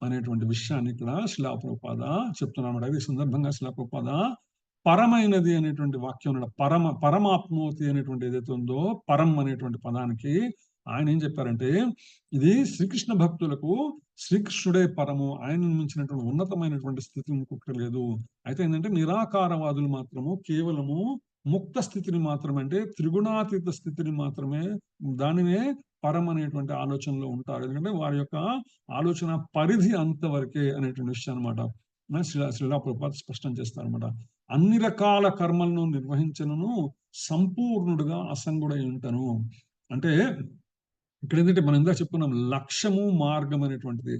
అనేటువంటి విషయాన్ని ఇక్కడ శ్రీల ప్రభుపాద చెప్తున్నాడు. ఈ సందర్భంగా శ్రీల ప్రభుపాద పరమైనది అనేటువంటి వాక్యం, పరమాత్మోతి అనేటువంటి ఏదైతే ఉందో పరం అనేటువంటి పదానికి ఆయన ఏం చెప్పారంటే, ఇది శ్రీకృష్ణ భక్తులకు శ్రీకృష్ణుడే పరము, ఆయన మించినటువంటి ఉన్నతమైనటువంటి స్థితి ఇంకొకటి లేదు. అయితే ఏంటంటే నిరాకారవాదులు మాత్రము కేవలము ముక్త స్థితిని మాత్రమే, అంటే త్రిగుణాతీత స్థితిని మాత్రమే, దానినే పరం అనేటువంటి ఆలోచనలో ఉంటారు. ఎందుకంటే వారి యొక్క ఆలోచన పరిధి అంతవరకే అనేటువంటి విషయం అనమాట. శ్రీల ప్రభుపాద స్పష్టం చేస్తారనమాట. అన్ని రకాల కర్మలను నిర్వహించను సంపూర్ణుడుగా అసంగుడై ఉంటాను. అంటే ఇక్కడ ఏంటంటే మనం ఇందాక చెప్పుకున్నాం లక్ష్యము మార్గం అనేటువంటిది.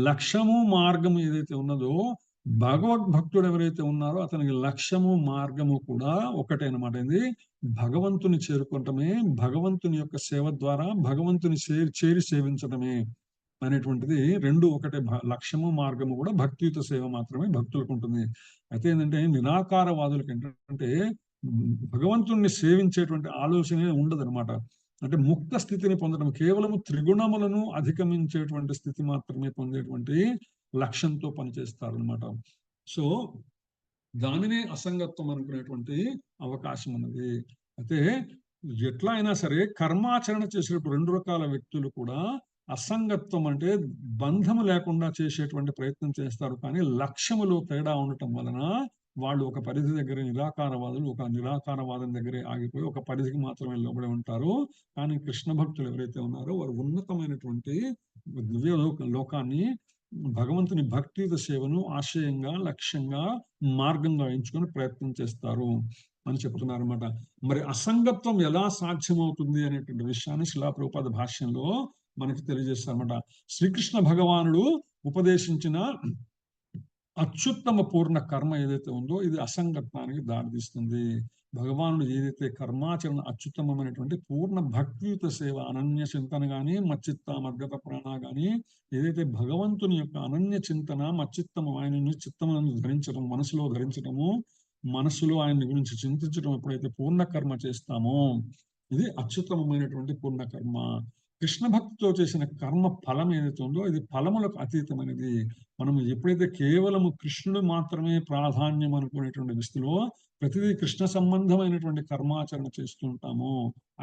లక్ష్యము మార్గం ఏదైతే ఉన్నదో భగవద్భక్తుడు ఎవరైతే ఉన్నారో అతనికి లక్ష్యము మార్గము కూడా ఒకటే అనమాట. ఇది భగవంతుని చేరుకోవటమే, భగవంతుని యొక్క సేవ ద్వారా భగవంతుని చేరి సేవించడమే అనేటువంటిది రెండు ఒకటే. లక్ష్యము మార్గము కూడా భక్తియుత సేవ మాత్రమే భక్తులకు ఉంటుంది. అయితే ఏంటంటే నిరాకారవాదులకు ఏంటంటే భగవంతుణ్ణి సేవించేటువంటి ఆలోచనే ఉండదు అనమాట. అంటే ముక్త స్థితిని పొందడం, కేవలము త్రిగుణములను అధిగమించేటువంటి స్థితి మాత్రమే పొందేటువంటి లక్ష్యంతో పనిచేస్తారు అనమాట. సో దానినే అసంగత్వం అనుకునేటువంటి అవకాశం ఉన్నది. అయితే ఎట్లా అయినా సరే కర్మాచరణ చేసేటప్పుడు రెండు రకాల వ్యక్తులు కూడా అసంగత్వం అంటే బంధము లేకుండా చేసేటువంటి ప్రయత్నం చేస్తారు. కానీ లక్ష్యములో తేడా ఉండటం వలన వాళ్ళు ఒక పరిధి దగ్గర, నిరాకారవాదులు ఒక నిరాకారవాదం దగ్గరే ఆగిపోయి ఒక పరిధికి మాత్రమే లోబడి ఉంటారు. కానీ కృష్ణ భక్తులు ఎవరైతే ఉన్నారో వారు ఉన్నతమైనటువంటి దివ్య లోకాన్ని, భగవంతుని భక్తియుత సేవను ఆశయంగా, లక్ష్యంగా, మార్గంగా ఎంచుకొని ప్రయత్నం చేస్తారు అని చెప్తున్నారు అనమాట. మరి అసంగత్వం ఎలా సాధ్యమవుతుంది అనేటువంటి విషయాన్ని శ్రీల ప్రభుపాద భాష్యంలో మనకి తెలియజేస్తారన్నమాట. శ్రీకృష్ణ భగవానుడు ఉపదేశించిన అత్యుత్తమ పూర్ణ కర్మ ఏదైతే ఉందో ఇది అసంగత్వానికి దారితీస్తుంది. భగవానుడు ఏదైతే కర్మాచరణ అత్యుత్తమమైనటువంటి పూర్ణ భక్తియుత సేవ, అనన్య చింతన గాని, మచ్చిత్త మద్గత ప్రాణ గాని, ఏదైతే భగవంతుని యొక్క అనన్య చింతన, మచ్చిత్తము ఆయనను చిత్తములను ధరించడం, మనసులో ధరించడము, మనసులో ఆయన్ని గురించి చింతించడం ఎప్పుడైతే పూర్ణ కర్మ చేస్తామో ఇది అత్యుత్తమమైనటువంటి పూర్ణ కర్మ. కృష్ణ భక్తితో చేసిన కర్మ ఫలం ఏదైతే ఉందో ఇది ఫలములకు అతీతమైనది. మనం ఎప్పుడైతే కేవలము కృష్ణుడు మాత్రమే ప్రాధాన్యం అనుకునేటువంటి దృష్టిలో ప్రతిదీ కృష్ణ సంబంధమైనటువంటి కర్మాచరణ చేస్తుంటామో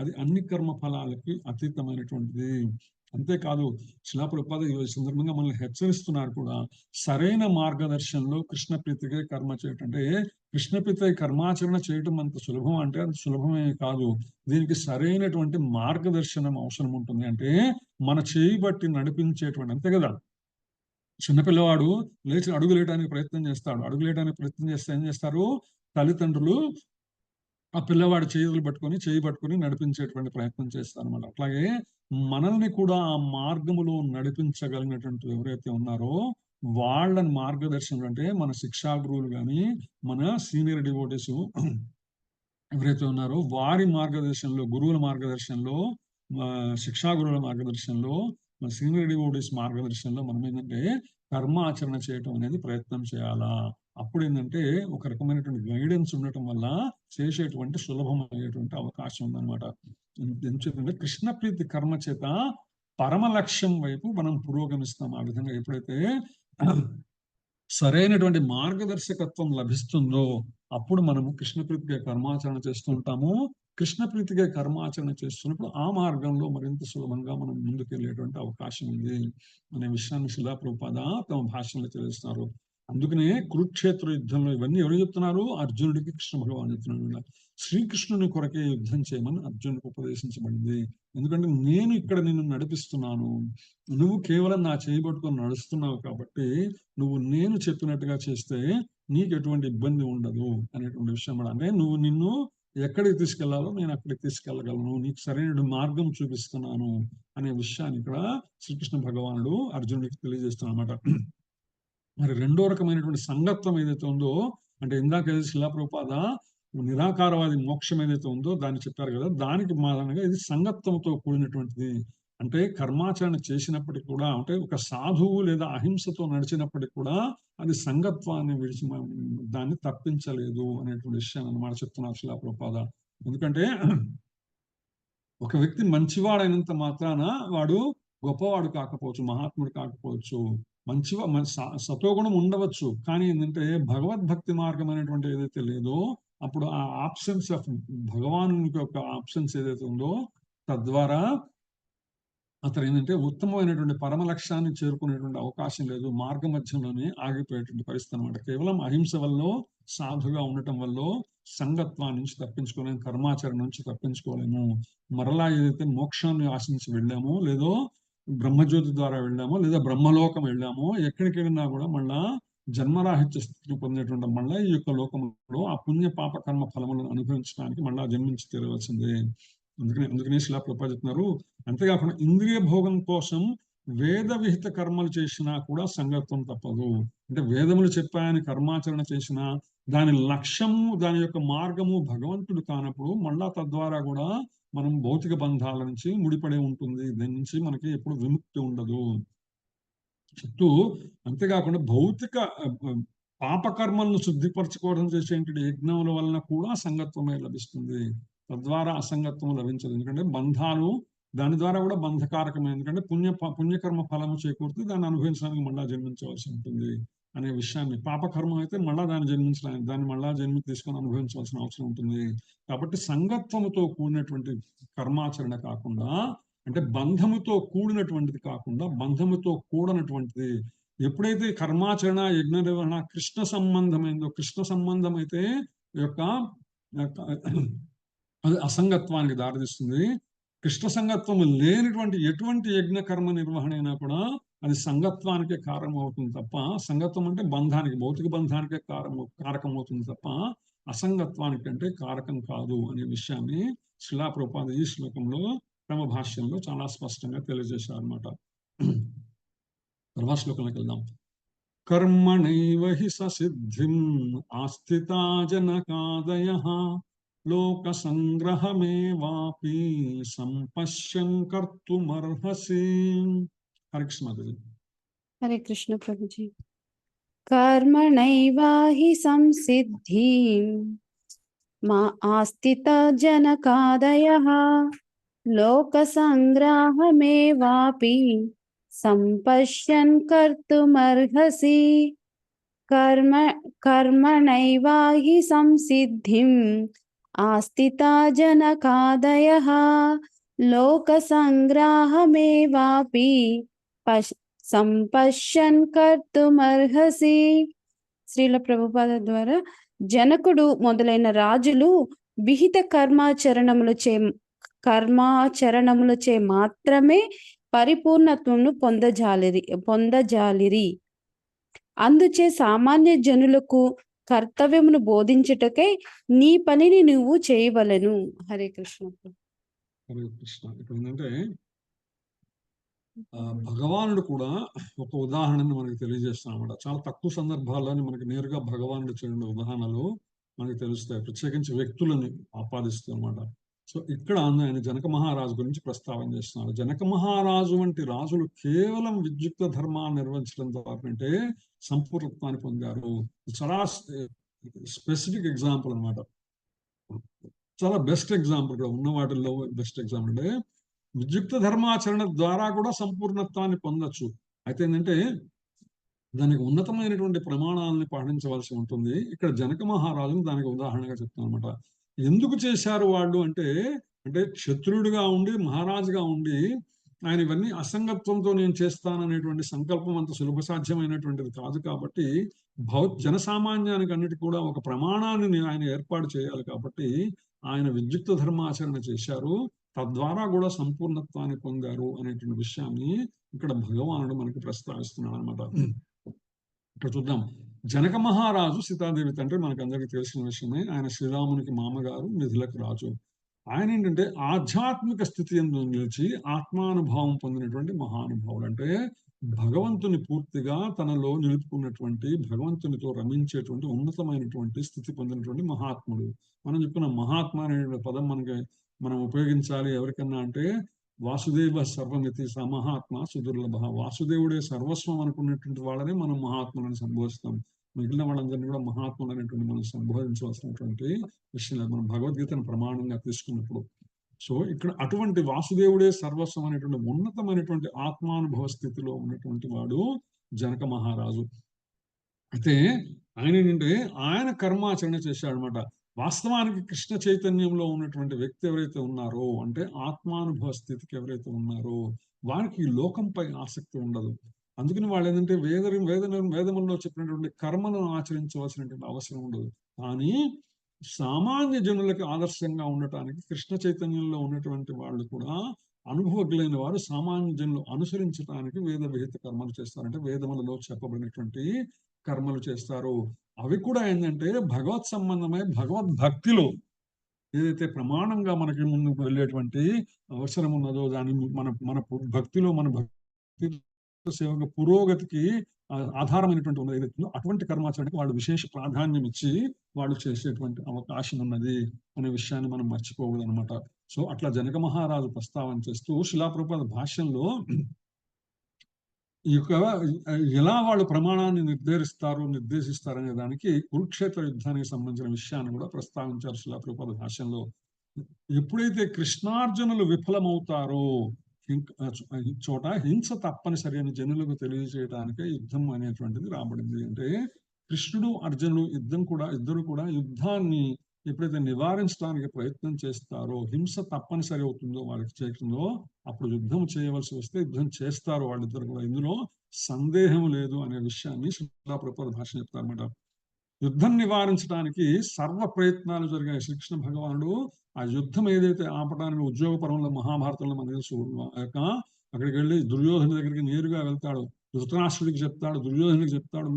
అది అన్ని కర్మ ఫలాలకి అతీతమైనటువంటిది. అంతేకాదు శ్రీల ప్రభుపాద ఈ సందర్భంగా మనల్ని హెచ్చరిస్తున్నారు కూడా. సరైన మార్గదర్శనంలో కృష్ణ ప్రీతిగా కర్మ చేయటం, అంటే కృష్ణ ప్రీతిగా కర్మాచరణ చేయటం అంత సులభం అంటే అంత సులభమే కాదు. దీనికి సరైనటువంటి మార్గదర్శనం అవసరం ఉంటుంది. అంటే మన చేయి బట్టి నడిపించేటువంటి, అంతే కదా, చిన్నపిల్లవాడు లేచి అడుగులేయడానికి ప్రయత్నం చేస్తాడు. అడుగులేయడానికి ప్రయత్నం చేస్తే ఏం చేస్తారు, తల్లిదండ్రులు ఆ పిల్లవాడి చేయి పట్టుకొని నడిపించేటువంటి ప్రయత్నం చేస్తారు అన్నమాట. అట్లాగే మనల్ని కూడా ఆ మార్గములో నడిపించగలిగినటువంటి ఎవరైతే ఉన్నారో వాళ్ళని మార్గదర్శనం, అంటే మన శిక్షా గురువులు కానీ, మన సీనియర్ డివోటీస్ ఎవరైతే ఉన్నారో వారి మార్గదర్శనంలో, గురువుల మార్గదర్శనంలో, శిక్షా గురువుల మార్గదర్శనంలో, మన సీనియర్ డివోటీస్ మార్గదర్శనంలో మనం ఏంటంటే కర్మాచరణ చేయటం అనేది ప్రయత్నం చేయాలా. అప్పుడు ఏంటంటే ఒక రకమైనటువంటి గైడెన్స్ ఉండటం వల్ల చేసేటువంటి సులభమయ్యేటువంటి అవకాశం ఉందన్నమాట. ఎందుకంటే కృష్ణ ప్రీతి కర్మ చేత పరమ లక్ష్యం వైపు మనం పురోగమిస్తాం. ఆ విధంగా ఎప్పుడైతే సరైనటువంటి మార్గదర్శకత్వం లభిస్తుందో అప్పుడు మనము కృష్ణ ప్రీతిగా కర్మాచరణ చేస్తుంటాము. కృష్ణ ప్రీతిగా కర్మాచరణ చేస్తున్నప్పుడు ఆ మార్గంలో మరింత సులభంగా మనం ముందుకెళ్ళేటువంటి అవకాశం ఉంది అనే విషయాన్ని శ్రీల ప్రభుపాద తమ భాషలో తెలుస్తున్నారు. అందుకనే కురుక్షేత్ర యుద్ధంలో ఇవన్నీ ఎవరు చెప్తున్నారు? అర్జునుడికి కృష్ణ భగవాన్ చెప్తున్నాడు. శ్రీకృష్ణుని కొరకే యుద్ధం చేయమని అర్జునుడికి ఉపదేశించబడింది. ఎందుకంటే నేను ఇక్కడ నిన్ను నడిపిస్తున్నాను, నువ్వు కేవలం నా చేయబట్టుకొని నడుస్తున్నావు కాబట్టి నువ్వు నేను చెప్పినట్టుగా చేస్తే నీకు ఎటువంటి ఇబ్బంది ఉండదు అనేటువంటి విషయం. అంటే నిన్ను ఎక్కడికి తీసుకెళ్లాలో నేను అక్కడికి తీసుకెళ్ళగలను, నీకు సరైన మార్గం చూపిస్తున్నాను అనే విషయాన్ని ఇక్కడ శ్రీకృష్ణ భగవానుడు అర్జునుడికి తెలియజేస్తున్నమాట. మరి రెండో రకమైనటువంటి సంగత్వం ఏదైతే ఉందో, అంటే ఇందాక శిలా ప్రభుపాద నిరాకారవాది మోక్షం ఏదైతే ఉందో దాన్ని చెప్పారు కదా, దానికి మాదనగా ఇది సంగత్వంతో కూడినటువంటిది. అంటే కర్మాచరణ చేసినప్పటికీ కూడా, అంటే ఒక సాధువు లేదా అహింసతో నడిచినప్పటికీ కూడా అది సంగత్వాన్ని విడిచి దాన్ని తప్పించలేదు అనేటువంటి విషయాన్ని అన్నమాట చెప్తున్నారు శిలా ప్రభుపాద. ఎందుకంటే ఒక వ్యక్తి మంచివాడైనంత మాత్రాన వాడు గొప్పవాడు కాకపోవచ్చు, మహాత్ముడు కాకపోవచ్చు, సతోగుణం ఉండవచ్చు. కానీ ఏంటంటే భగవద్భక్తి మార్గం అనేటువంటి ఏదైతే లేదో, అప్పుడు ఆ ఆప్షన్స్ ఆఫ్ భగవాను యొక్క ఆప్షన్స్ ఏదైతే ఉందో తద్వారా అతను ఏంటంటే ఉత్తమమైనటువంటి పరమ లక్ష్యాన్ని చేరుకునేటువంటి అవకాశం లేదు, మార్గ మధ్యంలోనే ఆగిపోయేటువంటి పరిస్థితి అనమాట. కేవలం అహింస వల్ల, సాధుగా ఉండటం వల్ల సంగత్వాన్ని నుంచి తప్పించుకోలేము, కర్మాచరణ నుంచి తప్పించుకోలేము. మరలా ఏదైతే మోక్షాన్ని ఆశించి వెళ్ళామో, లేదో బ్రహ్మజ్యోతి ద్వారా వెళ్ళామో, లేదా బ్రహ్మలోకం వెళ్ళామో, ఎక్కడికి వెళ్ళినా కూడా మళ్ళా జన్మరాహిత్య స్థితిని పొందేటువంటి మళ్ళీ ఈ యొక్క లోకంలో ఆ పుణ్య పాప కర్మ ఫలములను అనుభవించడానికి మళ్ళా జన్మించి తీరవలసిందే. అందుకనే శిలా ప్రభుపాద చెప్తున్నారు. అంతేకాకుండా ఇంద్రియ భోగం కోసం వేద విహిత కర్మలు చేసినా కూడా సంగత్వం తప్పదు. అంటే వేదములు చెప్పాయని కర్మాచరణ చేసినా దాని లక్ష్యము, దాని యొక్క మార్గము భగవంతుడు కానప్పుడు మళ్ళా తద్వారా కూడా మనం భౌతిక బంధాల నుంచి ముడిపడి ఉంటుంది, దాని నుంచి మనకి ఎప్పుడు విముక్తి ఉండదు చెప్తూ, అంతేకాకుండా భౌతిక పాపకర్మలను శుద్ధిపరచుకోవడం చేసేటువంటి యజ్ఞముల వలన కూడా సంగత్వమే లభిస్తుంది, తద్వారా అసంగత్వం లభించదు. ఎందుకంటే బంధాలు దాని ద్వారా కూడా బంధకారకమే. ఎందుకంటే పుణ్యకర్మ ఫలము చేకూరుతుంది, దాన్ని అనుభవించడానికి మళ్ళా జన్మించవలసి ఉంటుంది అనే విషయాన్ని. పాపకర్మం అయితే మళ్ళా దాన్ని మళ్ళా జన్మి తీసుకొని అనుభవించవలసిన అవసరం ఉంటుంది. కాబట్టి సంగత్వముతో కూడినటువంటి కర్మాచరణ కాకుండా, అంటే బంధముతో కూడినటువంటిది కాకుండా బంధముతో కూడనటువంటిది ఎప్పుడైతే కర్మాచరణ యజ్ఞ నిర్వహణ కృష్ణ సంబంధమైందో, కృష్ణ సంబంధం అయితే యొక్క అది అసంగత్వానికి దారితీస్తుంది. కృష్ణ సంగత్వం లేనిటువంటి ఎటువంటి యజ్ఞ కర్మ నిర్వహణ అయినా కూడా అది సంగత్వానికే కారణం అవుతుంది తప్ప, సంగత్వం అంటే బంధానికి, భౌతిక బంధానికే కారకం అవుతుంది తప్ప అసంగత్వానికి అంటే కారకం కాదు అనే విషయాన్ని శిలా ప్రభుపాద ఈ శ్లోకంలో క్రమభాష్యంలో చాలా స్పష్టంగా తెలియజేశారు అన్నమాట. తర్వాత శ్లోకంలోకి వెళ్దాం. కర్మణైవ హి ససిద్ధిం ఆస్థితా జనకాదయః లోక సంగ్రహమేవాపి సంపశ్యన్ కర్తుమర్హసి. హరే కృష్ణ మాతాజీ. హరే కృష్ణ ప్రభుజీ. కర్మణైవ హి సంసిద్ధిం మా ఆస్థిత జనకాదయః లోక సంగ్రహమేవాపి సంపశ్యన్ కర్తుమర్హసి. కర్మణైవ హి సంసిద్ధిం ఆస్థితా జనకాదయః లోక సంగ్రహమేవాపి సంపశ్యన్ కర్తుమర్హసి. శ్రీల ప్రభుపాద ద్వారా జనకుడు మొదలైన రాజులు విహిత కర్మాచరణములచే మాత్రమే పరిపూర్ణత్వమును పొందజాలిరి. అందుచే సామాన్య జనులకు కర్తవ్యమును బోధించుటకై నీ పనిని నువ్వు చేయవలెను. హరే కృష్ణ. హరే కృష్ణ. ఇప్పుడు ఏంటంటే భగవానుడు కూడా ఒక ఉదాహరణని మనకి తెలియజేస్తున్నాడు అన్నమాట. చాలా తక్కువ సందర్భాల్లోనే మనకి నేరుగా భగవానుడు చేసిన ఉదాహరణలు మనకి తెలుస్తాయి, ప్రత్యేకించి వ్యక్తులని ఆపాదిస్తూ అన్నమాట. సో ఇక్కడ ఆయన జనక మహారాజు గురించి ప్రస్తావన చేస్తున్నారు. జనక మహారాజు వంటి రాజులు కేవలం విద్యుక్త ధర్మాన్ని నిర్వహించడం ద్వారా అంటే సంపూర్ణత్వాన్ని పొందారు. చాలా స్పెసిఫిక్ ఎగ్జాంపుల్ అన్నమాట, చాలా బెస్ట్ ఎగ్జాంపుల్ ఇక్కడ ఉన్న వాటిల్లో బెస్ట్ ఎగ్జాంపుల్. అంటే విద్యుక్త ధర్మాచరణ ద్వారా కూడా సంపూర్ణత్వాన్ని పొందొచ్చు. అయితే ఏంటంటే దానికి ఉన్నతమైనటువంటి ప్రమాణాలని పాటించవలసి ఉంటుంది. ఇక్కడ జనక మహారాజును దానికి ఉదాహరణగా చెప్తాను అనమాట. ఎందుకు చేశారు వాళ్ళు అంటే క్షత్రుడిగా ఉండి మహారాజుగా ఉండి ఆయన ఇవన్నీ అసంగత్వంతో నేను చేస్తాననేటువంటి సంకల్పం అంత సులభ సాధ్యమైనటువంటిది కాదు కాబట్టి జనసామాన్యానికి అన్నిటి కూడా ఒక ప్రమాణాన్ని ఆయన ఏర్పాటు చేయాలి కాబట్టి ఆయన విద్యుక్త ధర్మాచరణ చేశారు, తద్వారా కూడా సంపూర్ణత్వాన్ని పొందారు అనేటువంటి విషయాన్ని ఇక్కడ భగవానుడు మనకి ప్రస్తావిస్తున్నాడు అనమాట. ఇక్కడ చూద్దాం. జనక మహారాజు సీతాదేవి తండ్రి మనకు అందరికీ తెలిసిన విషయమే. ఆయన శ్రీరామునికి మామగారు, మిథులకు రాజు. ఆయన ఏంటంటే ఆధ్యాత్మిక స్థితి యందు నిలిచి ఆత్మానుభవం పొందినటువంటి మహానుభావుడు. అంటే భగవంతుని పూర్తిగా తనలో నిలుపుకున్నటువంటి, భగవంతునితో రమించేటువంటి ఉన్నతమైనటువంటి స్థితి పొందినటువంటి మహాత్ముడు. మనం చెప్పుకున్న మహాత్మ అనే పదం మనం ఉపయోగించాలి ఎవరికన్నా అంటే వాసుదేవ సర్వమితి స మహాత్మ సుదుర్లభ. వాసుదేవుడే సర్వస్వం అనుకున్నటువంటి వాళ్ళని మనం మహాత్ములను సంబోధిస్తాం. మిగిలిన వాళ్ళందరినీ కూడా మహాత్ములు అనేటువంటి మనం సంబోధించవలసినటువంటి విషయం లేదు, మనం భగవద్గీతను ప్రమాణంగా తీసుకున్నప్పుడు. సో ఇక్కడ అటువంటి వాసుదేవుడే సర్వస్వం అనేటువంటి ఉన్నతమైనటువంటి ఆత్మానుభవ స్థితిలో ఉన్నటువంటి వాడు జనక మహారాజు. అయితే ఆయన ఏంటంటే ఆయన కర్మాచరణ చేశాడు అనమాట. వాస్తవానికి కృష్ణ చైతన్యంలో ఉన్నటువంటి వ్యక్తి ఎవరైతే ఉన్నారో, అంటే ఆత్మానుభవ స్థితికి ఎవరైతే ఉన్నారో వారికి ఈ లోకంపై ఆసక్తి ఉండదు. అందుకని వాళ్ళు ఏంటంటే వేదముల్లో చెప్పినటువంటి కర్మలను ఆచరించవలసినటువంటి అవసరం ఉండదు. కానీ సామాన్య జనులకి ఆదర్శంగా ఉండటానికి కృష్ణ చైతన్యంలో ఉన్నటువంటి వాళ్ళు కూడా అనుభవజ్ఞులైన వారు సామాన్య జనులు అనుసరించడానికి వేద విహిత కర్మలు చేస్తారంటే వేదములలో చెప్పబడినటువంటి కర్మలు చేస్తారు. అవి కూడా ఏంటంటే భగవత్ సంబంధమై భగవద్భక్తిలో ఏదైతే ప్రమాణంగా మనకి ముందుకు వెళ్ళేటువంటి అవసరం ఉన్నదో దాని మన భక్తిలో మన భక్తి సేవక పురోగతికి ఆధారమైనటువంటి ఉన్నది ఏదైతుందో అటువంటి కర్మాచరణకి వాళ్ళు విశేష ప్రాధాన్యం ఇచ్చి వాళ్ళు చేసేటువంటి అవకాశం ఉన్నది అనే విషయాన్ని మనం మర్చిపోకూడదు అనమాట. సో అట్లా జనక మహారాజు ప్రస్తావన చేస్తూ శిలాప్రపాద భాష్యంలో ఈ యొక్క ఎలా వాళ్ళు ప్రమాణాన్ని నిర్దేశిస్తారు అనే దానికి కురుక్షేత్ర యుద్ధానికి సంబంధించిన విషయాన్ని కూడా ప్రస్తావించారు శిలాప్రపాద భాష్యంలో. ఎప్పుడైతే కృష్ణార్జునులు విఫలమవుతారో చోట హింస తప్పనిసరి అని జనులకు తెలియజేయడానికే యుద్ధం అనేటువంటిది రాబడింది. అంటే కృష్ణుడు అర్జునుడు ఇద్దరు కూడా యుద్ధాన్ని ఎప్పుడైతే నివారించడానికి ప్రయత్నం చేస్తారో, హింస తప్పనిసరి అవుతుందో వాళ్ళకి చేయడంలో, అప్పుడు యుద్ధం చేయవలసి వస్తే యుద్ధం చేస్తారు వాళ్ళిద్దరు కూడా, ఇందులో సందేహం లేదు అనే విషయాన్ని శిలాప్రపాద భాష చెప్తారన్నమాట. యుద్ధం నివారించడానికి సర్వ ప్రయత్నాలు జరిగాయి. శ్రీకృష్ణ భగవానుడు ఆ యుద్ధం ఏదైతే ఆపడానికి ఉద్యోగ పర్వంలో మహాభారతంలో మనకి తెలుసు, అక్కడికి వెళ్ళి దుర్యోధన దగ్గరికి నేరుగా వెళ్తాడు, ధృతరాష్ట్రుడికి చెప్తాడు, దుర్యోధనుడికి చెప్తాడు,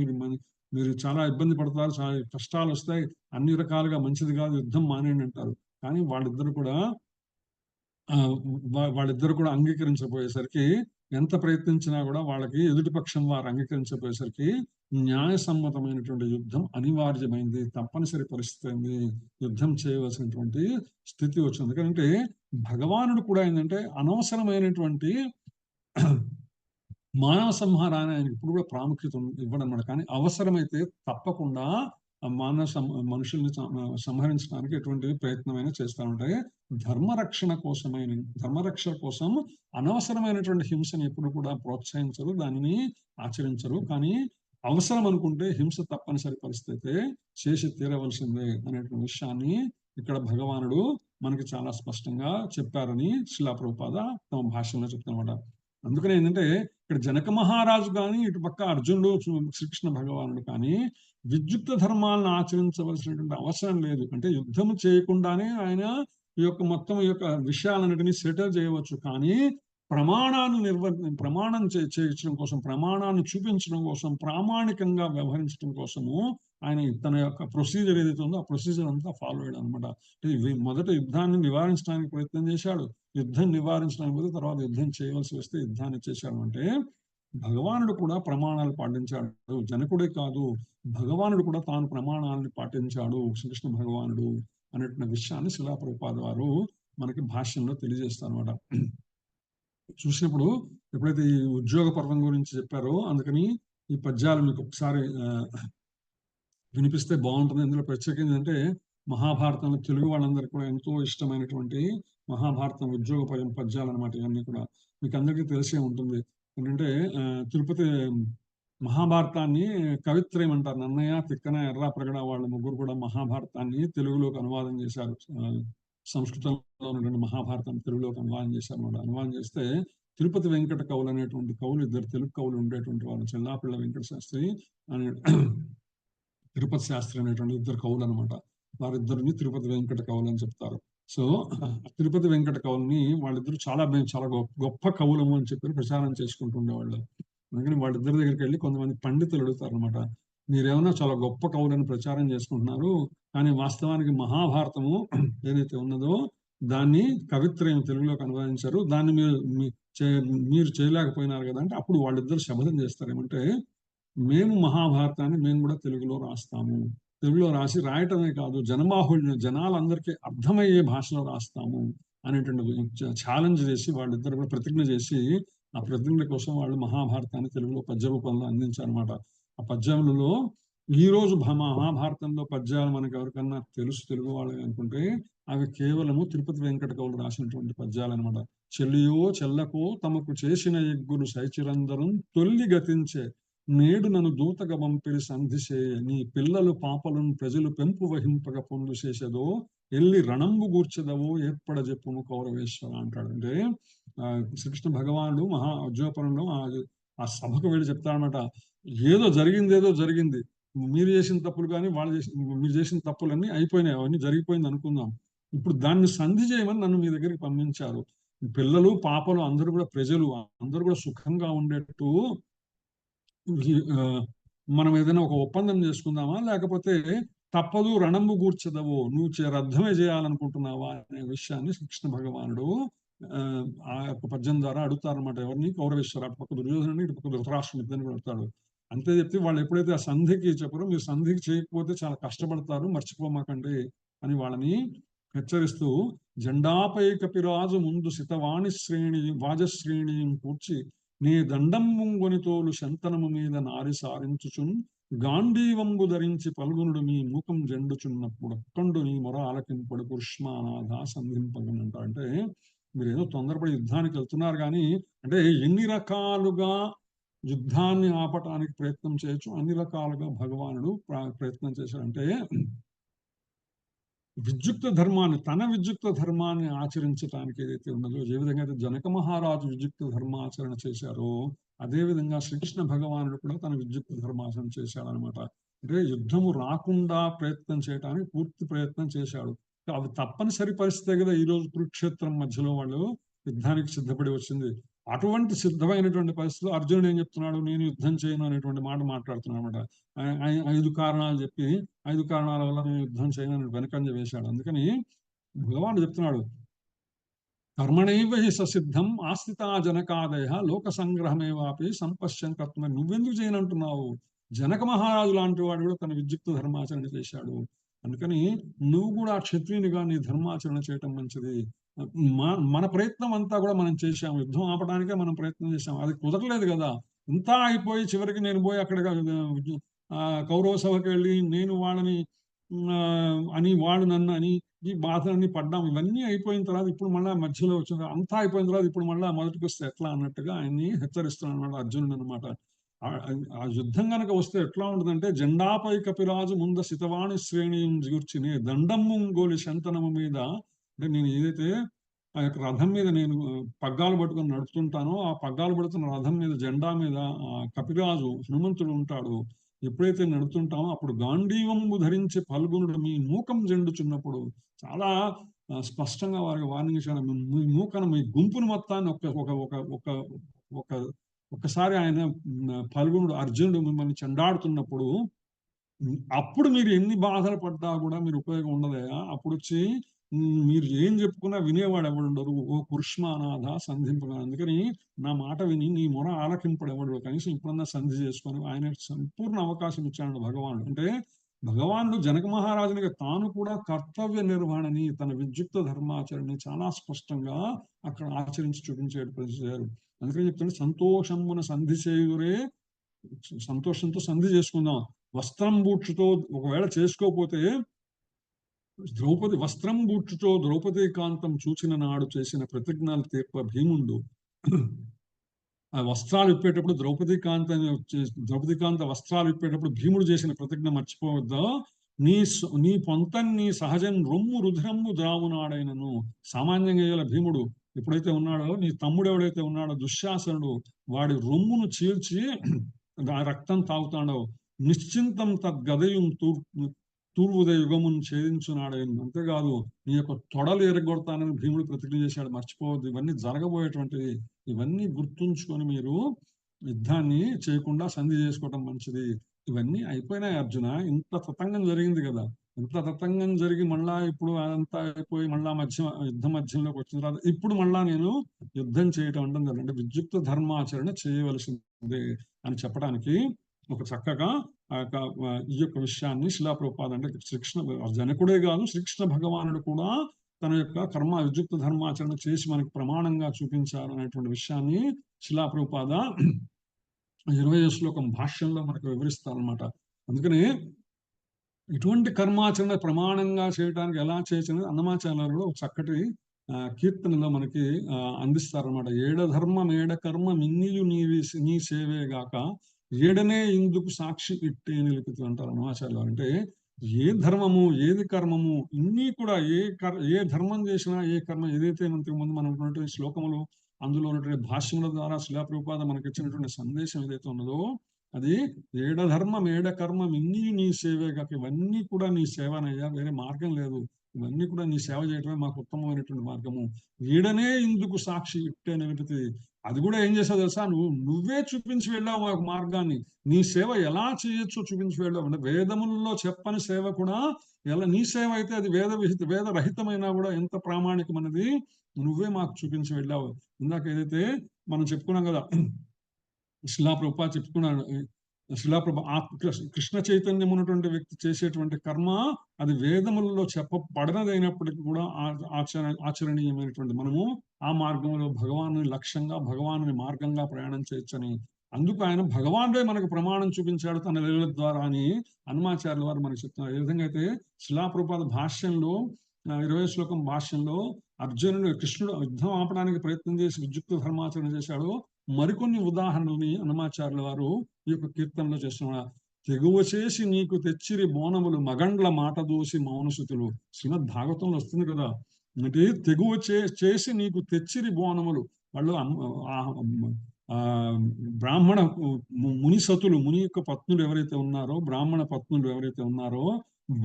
మీరు చాలా ఇబ్బంది పడతారు, చాలా కష్టాలు వస్తాయి, అన్ని రకాలుగా మంచిది కాదు, యుద్ధం మానేయండి అంటారు. కానీ వాళ్ళిద్దరు కూడా అంగీకరించబోయేసరికి, ఎంత ప్రయత్నించినా కూడా వాళ్ళకి ఎదుటిపక్షం వారు అంగీకరించబోయేసరికి న్యాయసమ్మతమైనటువంటి యుద్ధం అనివార్యమైంది, తప్పనిసరి పరిస్థితి అయింది, యుద్ధం చేయవలసినటువంటి స్థితి వచ్చింది. ఎందుకంటే భగవానుడు కూడా ఏంటంటే అనవసరమైనటువంటి మానవ సంహారాన్ని ఆయన ఇప్పుడు కూడా ప్రాముఖ్యత ఇవ్వడం అన్నమాట. కానీ అవసరమైతే తప్పకుండా మనుషుల్ని సంహరించడానికి ఎటువంటి ప్రయత్నమైనా చేస్తూ ఉంటాయి. ధర్మరక్షణ కోసం అనవసరమైనటువంటి హింసని ఎప్పుడు కూడా ప్రోత్సహించరు, దానిని ఆచరించరు. కానీ అవసరం అనుకుంటే హింస తప్పనిసరి పరిస్థితి చేసి తీరవలసిందే అనేటువంటి విషయాన్ని ఇక్కడ భగవానుడు మనకి చాలా స్పష్టంగా చెప్పారని శిలాప్రభుపాద తమ భాషలో చెప్తున్నమాట. అందుకని ఏంటంటే ఇక్కడ జనక మహారాజు కానీ, ఇటు పక్క అర్జునుడు శ్రీకృష్ణ భగవానుడు కానీ విద్యుక్త ధర్మాలను ఆచరించవలసినటువంటి అవసరం లేదు. అంటే యుద్ధం చేయకుండానే ఆయన ఈ యొక్క మొత్తం ఈ యొక్క విషయాలన్నిటినీ సెటిల్ చేయవచ్చు. కానీ ప్రమాణం చేయించడం కోసం, ప్రమాణాన్ని చూపించడం కోసం, ప్రామాణికంగా వ్యవహరించడం కోసము ఆయన తన యొక్క ప్రొసీజర్ ఏదైతే ఉందో ఆ ప్రొసీజర్ అంతా ఫాలో అయ్యాడు అనమాట. మొదట యుద్ధాన్ని నివారించడానికి ప్రయత్నం చేశాడు, యుద్ధం నివారించడానికి తర్వాత యుద్ధం చేయవలసి వస్తే యుద్ధాన్ని చేశాడు. అంటే భగవానుడు కూడా ప్రమాణాలు పాటించాడు. జనకుడే కాదు, భగవానుడు కూడా తాను ప్రమాణాలను పాటించాడు శ్రీకృష్ణ భగవానుడు అనేటువంటి విషయాన్ని శిలాప్రభుపాద వారు మనకి భాష్యంలో తెలియజేస్తారు అనమాట. చూసినప్పుడు ఎప్పుడైతే ఈ ఉద్యోగ పర్వం గురించి చెప్పారో, అందుకని ఈ పద్యాలు మీకు ఒకసారి వినిపిస్తే బాగుంటుంది. ఇందులో ప్రత్యేకంగా ఏంటంటే మహాభారతంలో తెలుగు వాళ్ళందరికీ కూడా ఎంతో ఇష్టమైనటువంటి మహాభారతం ఉద్యోగ పద్యాలు అనమాట. ఇవన్నీ కూడా మీకు అందరికీ తెలిసే ఉంటుంది. ఏంటంటే తిరుపతి మహాభారతాన్ని కవిత్రయం అంటారు. నన్నయ్య, తిక్కన, ఎర్ర ప్రగడ వాళ్ళ ముగ్గురు కూడా మహాభారతాన్ని తెలుగులోకి అనువాదం చేశారు. సంస్కృతంలో ఉన్నటువంటి మహాభారతాన్ని తెలుగులోకి అనువాదం చేశారు అన్నమాట. అనువాదం చేస్తే తిరుపతి వెంకట కవులు అనేటువంటి కవులు, ఇద్దరు తెలుగు కవులు ఉండేటువంటి వాళ్ళు, చెల్లాపిళ్ళ వెంకట శాస్త్రి అనే తిరుపతి శాస్త్రి అనేటువంటి ఇద్దరు కవులు అనమాట. వారిద్దరిని తిరుపతి వెంకట కవులు అని చెప్తారు. సో తిరుపతి వెంకట కవుల్ని వాళ్ళిద్దరు మేము చాలా గొప్ప కవులము అని చెప్పి ప్రచారం చేసుకుంటుండేవాళ్ళు. అందుకని వాళ్ళిద్దరి దగ్గరికి వెళ్ళి కొంతమంది పండితులు అడుగుతారు అనమాట, మీరేమన్నా చాలా గొప్ప కవులను ప్రచారం చేసుకుంటున్నారు, కానీ వాస్తవానికి మహాభారతము ఏదైతే ఉన్నదో దాన్ని కవిత్రయం తెలుగులోకి అనువదించారు, దాన్ని మీరు చేయలేకపోయినారు కదా అంటే, అప్పుడు వాళ్ళిద్దరు శపథం చేస్తారు ఏమంటే, మేము మహాభారతాన్ని మేము కూడా తెలుగులో రాస్తాము, తెలుగులో రాసి రాయటమే కాదు జనాలందరికీ అర్థమయ్యే భాషలో రాస్తాము అనేటువంటి ఛాలెంజ్ చేసి వాళ్ళిద్దరు కూడా ప్రతిజ్ఞ చేసి, ఆ ప్రతిజ్ఞ కోసం వాళ్ళు మహాభారతాన్ని తెలుగులో పద్య రూపంలో అందించారన్నమాట. ఆ పద్యములలో ఈ రోజు మహాభారతంలో పద్యాలు మనకు ఎవరికన్నా తెలుగు వాళ్ళని అనుకుంటే అవి కేవలము తిరుపతి వెంకట కవులు రాసినటువంటి పద్యాలు అనమాట. చెల్లియో చెల్లకో తమకు చేసిన ఎగ్గులు సైచిరందరం తొల్లి గతించే, నేడు నన్ను దూతగ పంపిడి సంధిసే, నీ పిల్లలు పాపలను ప్రజలు పెంపు వహింపక పొందు చేసేదో, ఎల్లి రణంబు గూర్చెదవో ఏర్పడ చెప్పుము కౌరవేశ్వర అంటాడు. అంటే శ్రీకృష్ణ భగవానుడు ఉద్యోగపరంలో ఆ సభకు వెళ్ళి చెప్తాడనమాట, ఏదో జరిగింది, మీరు చేసిన తప్పులు కానీ మీరు చేసిన తప్పులన్నీ అయిపోయినాయి, అవన్నీ జరిగిపోయింది అనుకుందాం, ఇప్పుడు దాన్ని సంధి చేయమని నన్ను మీ దగ్గరికి పంపించారు, పిల్లలు పాపలు అందరూ కూడా ప్రజలు అందరూ కూడా సుఖంగా ఉండేట్టు మనం ఏదైనా ఒక ఒప్పందం చేసుకుందామా, లేకపోతే తప్పదు రణంబు గూర్చదవో, నువ్వు రద్ధమే చేయాలనుకుంటున్నావా అనే విషయాన్ని శ్రీకృష్ణ భగవానుడు ఆ యొక్క పద్యం ద్వారా అడుగుతారనమాట. ఎవరిని? కౌరవేశ్వర. అటుపక్క దుర్యోధనుని, ఇటుపక్క ధృతరాష్ట్రుని ఇద్దరిని అడుగుతాడు. అంతే చెప్తే వాళ్ళు ఎప్పుడైతే ఆ సంధికి చెప్పారో, మీరు సంధికి చేయకపోతే చాలా కష్టపడతారు, మర్చిపోమాకండి అని వాళ్ళని హెచ్చరిస్తూ, జెండాపై కపిరాజు ముందు సితవాణి వాజశ్రేణి కూర్చి, నీ దండంబుంగొనితోలు శంతనము మీద నారి సారించుచున్, గాంధీవంబు ధరించి పల్గునుడు మీ మూకం జెండుచున్నప్పుడు అక్కండు నీ మొర ఆలకింపడు పుష్మానాథ సంధింపగనంట. అంటే మీరేదో తొందరపడి యుద్ధానికి వెళ్తున్నారు కానీ, అంటే ఎన్ని రకాలుగా యుద్ధాన్ని ఆపటానికి ప్రయత్నం చేయొచ్చు, అన్ని రకాలుగా భగవానుడు ప్రయత్నం చేశాడంటే, తన విద్యుక్త ధర్మాన్ని ఆచరించడానికి ఏదైతే ఉన్నదో, ఏ విధంగా అయితే జనక మహారాజు విద్యుక్త ధర్మాచరణ చేశారో, అదేవిధంగా శ్రీకృష్ణ భగవానుడు కూడా తన విద్యుక్త ధర్మాచరణ చేశాడనమాట. అంటే యుద్ధము రాకుండా ప్రయత్నం చేయడానికి పూర్తి ప్రయత్నం చేశాడు. అది తప్పనిసరి పరిస్థితే కదా ఈరోజు కురుక్షేత్రం మధ్యలో వాళ్ళు యుద్ధానికి సిద్ధపడి వచ్చింది. అటువంటి సిద్ధమైనటువంటి పరిస్థితుల్లో అర్జునుడు ఏం చెప్తున్నాడు, నేను యుద్ధం చేయను అనేటువంటి మాట మాట్లాడుతున్నాడు అనమాట. 5 కారణాలు చెప్పి 5 కారణాల వల్ల నేను యుద్ధం చేయను అని వెనకంజ వేశాడు. అందుకని భగవానుడు చెప్తున్నాడు, కర్మణైవ హి ససిద్ధం ఆస్థితా జనకాదయ లోక సంగ్రహమేవాపి సంపశ్యం కర్మ. నువ్వెందుకు చేయనంటున్నావు? జనక మహారాజు లాంటి వాడు కూడా తన విద్యుక్త ధర్మాచరణ చేశాడు. అందుకని నువ్వు కూడా క్షత్రియునిగా నీ ధర్మాచరణ చేయటం మంచిది. మన ప్రయత్నం అంతా కూడా మనం చేశాము, యుద్ధం ఆపడానికే మనం ప్రయత్నం చేశాము, అది కుదరలేదు కదా. ఇంతా అయిపోయి చివరికి నేను పోయి అక్కడ కౌరవ సభకి వెళ్ళి నేను వాళ్ళని అని వాళ్ళు నన్ను అని ఈ బాధలన్నీ పడ్డాం, ఇవన్నీ అయిపోయిన తర్వాత ఇప్పుడు మళ్ళీ మధ్యలో వచ్చిన అంతా అయిపోయిన తర్వాత ఇప్పుడు మళ్ళీ మొదటికి వస్తే ఎట్లా అన్నట్టుగా ఆయన్ని హెచ్చరిస్తున్నాడు అర్జునుడు అనమాట. ఆ యుద్ధం కనుక వస్తే ఎట్లా ఉంటుందంటే, జెండాపై కపిరాజు ముంద సితవాణి శ్రేణి గూర్చిని దండంబుంగోలి శంతనము మీద, అంటే నేను ఏదైతే ఆ యొక్క రథం మీద నేను పగ్గాలు పట్టుకొని నడుపుతుంటానో, ఆ పగ్గాలు పడుతున్న రథం మీద జెండా మీద కపిరాజు హనుమంతుడు ఉంటాడు. ఎప్పుడైతే నడుపుతుంటామో అప్పుడు గాంధీవంబు ధరించి పల్గునుడు మీ మూకం జెండుచున్నప్పుడు, చాలా స్పష్టంగా వారికి వార్నింగ్ ఇచ్చాడు. మీ మూకను, మీ గుంపును మొత్తాన్ని ఒకసారి ఆయన పల్గునుడు అర్జునుడు మిమ్మల్ని చెండాడుతున్నప్పుడు, అప్పుడు మీరు ఎన్ని బాధలు పడ్డా కూడా మీరు ఉపయోగం ఉండదయా. అప్పుడు వచ్చి మీరు ఏం చెప్పుకున్నా వినేవాడు ఎవడు ఉండరు. ఓ కుష్మానాథ సంధింపగా. అందుకని నా మాట విని నీ మొర ఆలకింపడు ఎవడు, కనీసం ఇప్పుడన్నా సంధి చేసుకొని ఆయన సంపూర్ణ అవకాశం ఇచ్చాడు భగవానుడు. అంటే భగవానుడు జనక మహారాజునిగా తాను కూడా కర్తవ్య నిర్వహణని, తన విద్యుక్త ధర్మాచరణని చాలా స్పష్టంగా అక్కడ ఆచరించి చూపించారు. అందుకని చెప్తుంటే, సంతోషమున సంధి చేయురే, సంతోషంతో సంధి చేసుకుందాం. వస్త్రం బూడ్చుతో ఒకవేళ చేసుకోకపోతే, వస్త్రం బూడ్చుతో ద్రౌపది కాంతం చూచిన నాడు చేసిన ప్రతిజ్ఞలు తీర్ప భీముండు. ఆ వస్త్రాలు ఇప్పేటప్పుడు ద్రౌపది కాంత వస్త్రాలు ఇప్పేటప్పుడు భీముడు చేసిన ప్రతిజ్ఞ మర్చిపోవద్దా. నీ పొంతన్ని సహజం రొమ్ము రుధిరమ్ము ద్రావునాడైనను. సామాన్యంగా భీముడు ఎప్పుడైతే ఉన్నాడో, నీ తమ్ముడు ఎవడైతే ఉన్నాడో దుశ్శాసనుడు, వాడి రొమ్మును చీల్చి ఆ రక్తం తాగుతాడో, నిశ్చింతం తద్గదయం తూర్వుద యుగమును ఛేదించున్నాడు. అంతేకాదు నీ యొక్క తొడలు ఎరగొడతానని భీముడు ప్రతిజ్ఞ చేశాడు. మర్చిపోవద్దు, ఇవన్నీ జరగబోయేటువంటివి. ఇవన్నీ గుర్తుంచుకొని మీరు యుద్ధాన్ని చేయకుండా సంధి చేసుకోవటం మంచిది. ఇవన్నీ అయిపోయినాయి అర్జున. ఇంత తతంగం జరిగింది కదా, ఇంత తతంగం జరిగి మళ్ళా ఇప్పుడు అదంతా అయిపోయి మళ్ళా యుద్ధ మధ్యంలోకి వచ్చిన తర్వాత ఇప్పుడు మళ్ళా నేను యుద్ధం చేయటం అంటే అంటే విద్యుక్త ధర్మాచరణ చేయవలసిందే అని చెప్పడానికి ఒక చక్కగా ఈ యొక్క విషయాన్ని శిలా ప్రభుపాద అంటే శ్రీకృష్ణ జనకుడే కాదు, శ్రీకృష్ణ భగవానుడు కూడా తన యొక్క విద్యుక్త ధర్మాచరణ చేసి మనకి ప్రమాణంగా చూపించారు అనేటువంటి విషయాన్ని శిలా ప్రభుపాద 20వ శ్లోకం భాష్యంలో మనకు వివరిస్తారనమాట. అందుకని ఇటువంటి కర్మాచరణ ప్రమాణంగా చేయడానికి ఎలా చేయొచ్చు అన్నమాచార్యులు ఒక చక్కటి కీర్తనలో మనకి అందిస్తారనమాట. ఏడ ధర్మం ఏడ కర్మ మిన్నియు నీ సేవేగాక ఏడనే ఇందుకు సాక్షి ఇట్టే నిలిపితు అంటారు అన్నమాచార్యులు. అంటే ఏ ధర్మము ఏది కర్మము ఇన్ని కూడా ఏ ధర్మం చేసినా ఏ కర్మ ఏదైతే ఇంతకుముందు మనం ఉన్నటువంటి శ్లోకములు అందులో ఉన్నటువంటి భాష్యముల ద్వారా శిలా ప్రభుపాద మనకి ఇచ్చినటువంటి సందేశం ఏదైతే ఉన్నదో అది ఏడ ధర్మం ఏడ కర్మం ఇన్ని నీ సేవే కాక ఇవన్నీ కూడా నీ సేవనయ్యా, వేరే మార్గం లేదు. ఇవన్నీ కూడా నీ సేవ చేయడమే మాకు ఉత్తమమైనటువంటి మార్గము. వీడనే ఇందుకు సాక్షి ఇట్టే నిలిపితే అది కూడా ఏం చేసావు తెలుసా, నువ్వే చూపించి వెళ్ళావు మాకు మార్గాన్ని. నీ సేవ ఎలా చేయొచ్చో చూపించి వెళ్ళావు. అంటే వేదములలో చెప్పని సేవ కూడా ఎలా నీ సేవ అయితే అది వేద రహితమైనా కూడా ఎంత ప్రామాణికమన్నది నువ్వే మాకు చూపించి వెళ్ళావు. ఇందాక ఏదైతే మనం చెప్పుకున్నాం కదా, శిలా ప్రభుపాద చెప్పుకున్నాడు, శిలా ప్రభు కృష్ణ చైతన్యం ఉన్నటువంటి వ్యక్తి చేసేటువంటి కర్మ అది వేదములలో చెప్పబడినదైనప్పటికీ కూడా ఆచరణీయమైనటువంటి మనము ఆ మార్గంలో భగవాను లక్ష్యంగా భగవాను మార్గంగా ప్రయాణం చేయొచ్చని, అందుకు ఆయన భగవానుడే మనకు ప్రమాణం చూపించాడు తన లీలల ద్వారా అని హనుమాచార్యుల వారు మనకు చెప్తున్నారు. ఏ విధంగా అయితే శిలా ప్రభుపాద భాష్యంలో 20వ శ్లోకం భాష్యంలో అర్జునుడు కృష్ణుడు యుద్ధం ఆపడానికి ప్రయత్నం చేసి విద్యుక్త ధర్మాచరణ చేశాడు. మరికొన్ని ఉదాహరణలని హనుమాచార్యుల వారు ఈ యొక్క కీర్తనలో చేస్తున్నారు. తెగువ చేసి నీకు తెచ్చిరి బోనములు మగండ్ల మాట దోసి మౌనసుతులు. శ్రీమద్ భాగవతంలో వస్తుంది కదా, అంటే తెగువ చేసి నీకు తెచ్చిరి బోనములు. వాళ్ళు బ్రాహ్మణ మునిసతులు, ముని యొక్క పత్నులు ఎవరైతే ఉన్నారో, బ్రాహ్మణ పత్నులు ఎవరైతే ఉన్నారో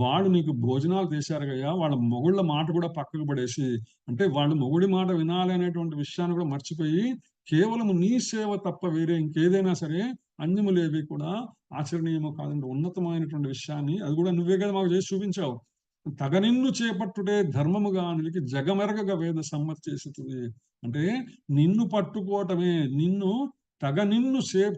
వాళ్ళు నీకు భోజనాలు చేశారు కదా, వాళ్ళ మొగుళ్ళ మాట కూడా పక్కకు పడేసి, అంటే వాళ్ళు మొగుడి మాట వినాలి అనేటువంటి విషయాన్ని కూడా మర్చిపోయి కేవలం నీ సేవ తప్ప వేరే ఇంకేదైనా సరే అన్యములేవి కూడా ఆచరణీయము కాదంటే ఉన్నతమైనటువంటి విషయాన్ని అది కూడా నువ్వే కదా మాకు చేసి చూపించావు. తగనిన్ను చేపట్టుటే ధర్మముగా నిలికి జగమెరగగా వేద సమ్మతి చేస్తుంది. అంటే నిన్ను పట్టుకోవటమే, నిన్ను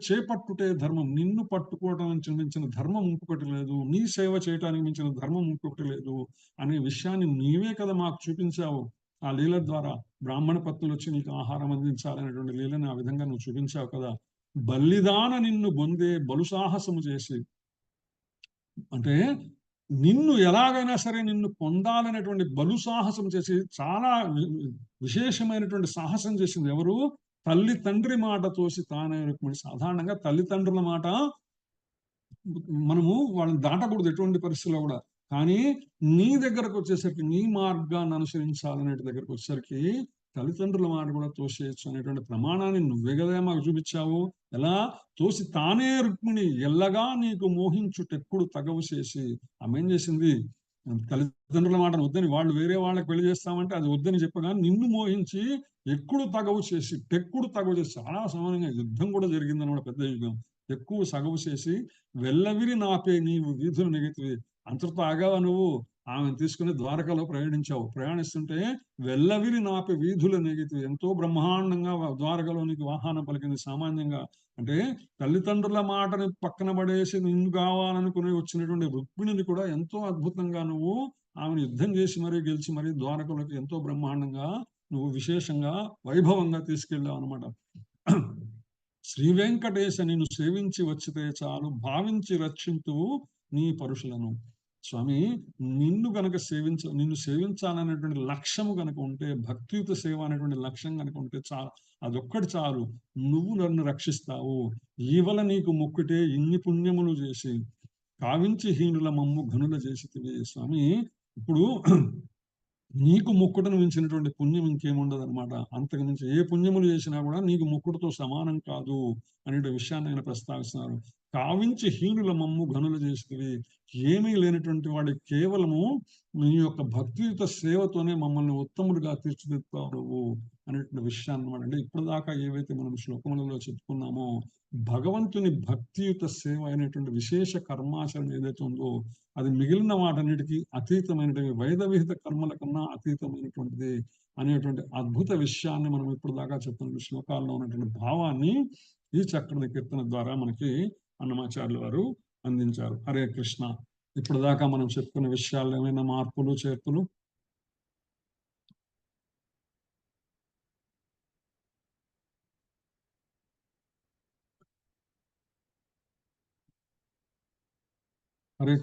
చేపట్టుటే ధర్మం, నిన్ను పట్టుకోవటం మించిన ధర్మం ఇంకొకటి లేదు, నీ సేవ చేయటానికి మించిన ధర్మం ఇంకొకటి లేదు అనే విషయాన్ని నీవే కదా మాకు చూపించావు. ఆ లీల ద్వారా బ్రాహ్మణ పత్నులు వచ్చి నీకు ఆహారం అందించాలనేటువంటి లీలని ఆ విధంగా నువ్వు చూపించావు కదా. బల్లిదాన నిన్ను బొందే బలు సాహసము చేసి, అంటే నిన్ను ఎలాగైనా సరే నిన్ను పొందాలనేటువంటి బలు సాహసం చేసి చాలా విశేషమైనటువంటి సాహసం చేసింది ఎవరు? తల్లి తండ్రి మాట తోసి తానే రుక్మిణి. సాధారణంగా తల్లిదండ్రుల మాట మనము వాళ్ళని దాటకూడదు ఎటువంటి పరిస్థితుల్లో కూడా. కానీ నీ దగ్గరకు వచ్చేసరికి, నీ మార్గాన్ని అనుసరించాలనే దగ్గరకు వచ్చేసరికి తల్లిదండ్రుల మాట కూడా తోసేయచ్చు అనేటువంటి ప్రమాణాన్ని నువ్వే కదా మాకు చూపించావు. ఎలా తోసి తానే రుక్మిణి ఎల్లగా నీకు మోహించుటెప్పుడు తగవు చేసి. ఆమె ఏం చేసింది? తల్లిదండ్రుల మాటను వద్దని, వాళ్ళు వేరే వాళ్ళకి పెళ్లి చేస్తామంటే అది వద్దని చెప్పగా నిన్ను మోహించి ఎక్కుడు తగవు చేసి, టెక్కుడు తగవు చేసి, చాలా సమానంగా యుద్ధం కూడా జరిగిందన్నమాట, పెద్ద యుద్ధం. ఎక్కువ సగవు చేసి వెల్లవిరి నాపే నీవు వీధులు నెగితివి. అంతటితో ఆగావా నువ్వు? ఆమెను తీసుకుని ద్వారకలో ప్రయాణిస్తుంటే వెల్లవిరి నాపే వీధులు నెగితివి. ఎంతో బ్రహ్మాండంగా ద్వారకలో నీకు వాహనం పలికింది. సామాన్యంగా అంటే తల్లిదండ్రుల మాటని పక్కన పడేసి నిన్ను కావాలనుకుని వచ్చినటువంటి రుక్మిణిని కూడా ఎంతో అద్భుతంగా నువ్వు ఆమెను యుద్ధం చేసి మరీ గెలిచి మరీ ద్వారకలోకి ఎంతో బ్రహ్మాండంగా నువ్వు విశేషంగా వైభవంగా తీసుకెళ్ళావు అనమాట. శ్రీ వెంకటేశ నిన్ను సేవించి వచ్చితే చాలు భావించి రక్షింతువు నీ పరుషులను. స్వామి, నిన్ను సేవించాలనేటువంటి లక్ష్యము కనుక ఉంటే, భక్తియుత సేవ అనేటువంటి లక్ష్యం కనుక ఉంటే చాలు, అదొక్కటి చాలు, నువ్వు నన్ను రక్షిస్తావు. ఈవల నీకు మొక్కుటే ఇన్ని పుణ్యములు చేసి కావించి హీనుల మమ్ము ఘనుల చేసితివి. స్వామి, ఇప్పుడు నీకు మొక్కుటను మించినటువంటి పుణ్యం ఇంకేముండదు అనమాట. అంతకు మించి ఏ పుణ్యములు చేసినా కూడా నీకు మొక్కుడుతో సమానం కాదు అనే విషయాన్ని ఆయన ప్రస్తావిస్తున్నారు. కావించి హీనుల మమ్ము ఘనులు చేసేవి, ఏమీ లేనటువంటి వాడి కేవలము నీ యొక్క భక్తియుత సేవతోనే మమ్మల్ని ఉత్తములుగా తీర్చిదిద్దుతావు నువ్వు అనేటువంటి విషయాన్ని అనమాట. అంటే ఇప్పటిదాకా ఏవైతే మనం శ్లోకములలో చెప్పుకున్నామో, భగవంతుని భక్తియుత సేవ అయినటువంటి విశేష కర్మాచరణ ఏదైతే ఉందో అది మిగిలిన వాటన్నిటికీ అతీతమైనటువంటి వేద విహిత కర్మల కన్నా అతీతమైనటువంటిది అనేటువంటి అద్భుత విషయాన్ని మనం ఇప్పుడు దాకా చెప్తున్న శ్లోకాల్లో ఉన్నటువంటి భావాన్ని ఈ చక్కని కీర్తన ద్వారా మనకి అన్నమాచార్యుల వారు అందించారు. హరే కృష్ణ. ఇప్పుడు దాకా మనం చెప్పుకున్న విషయాల్లో ఏమైనా మార్పులు చేర్పులు? హరే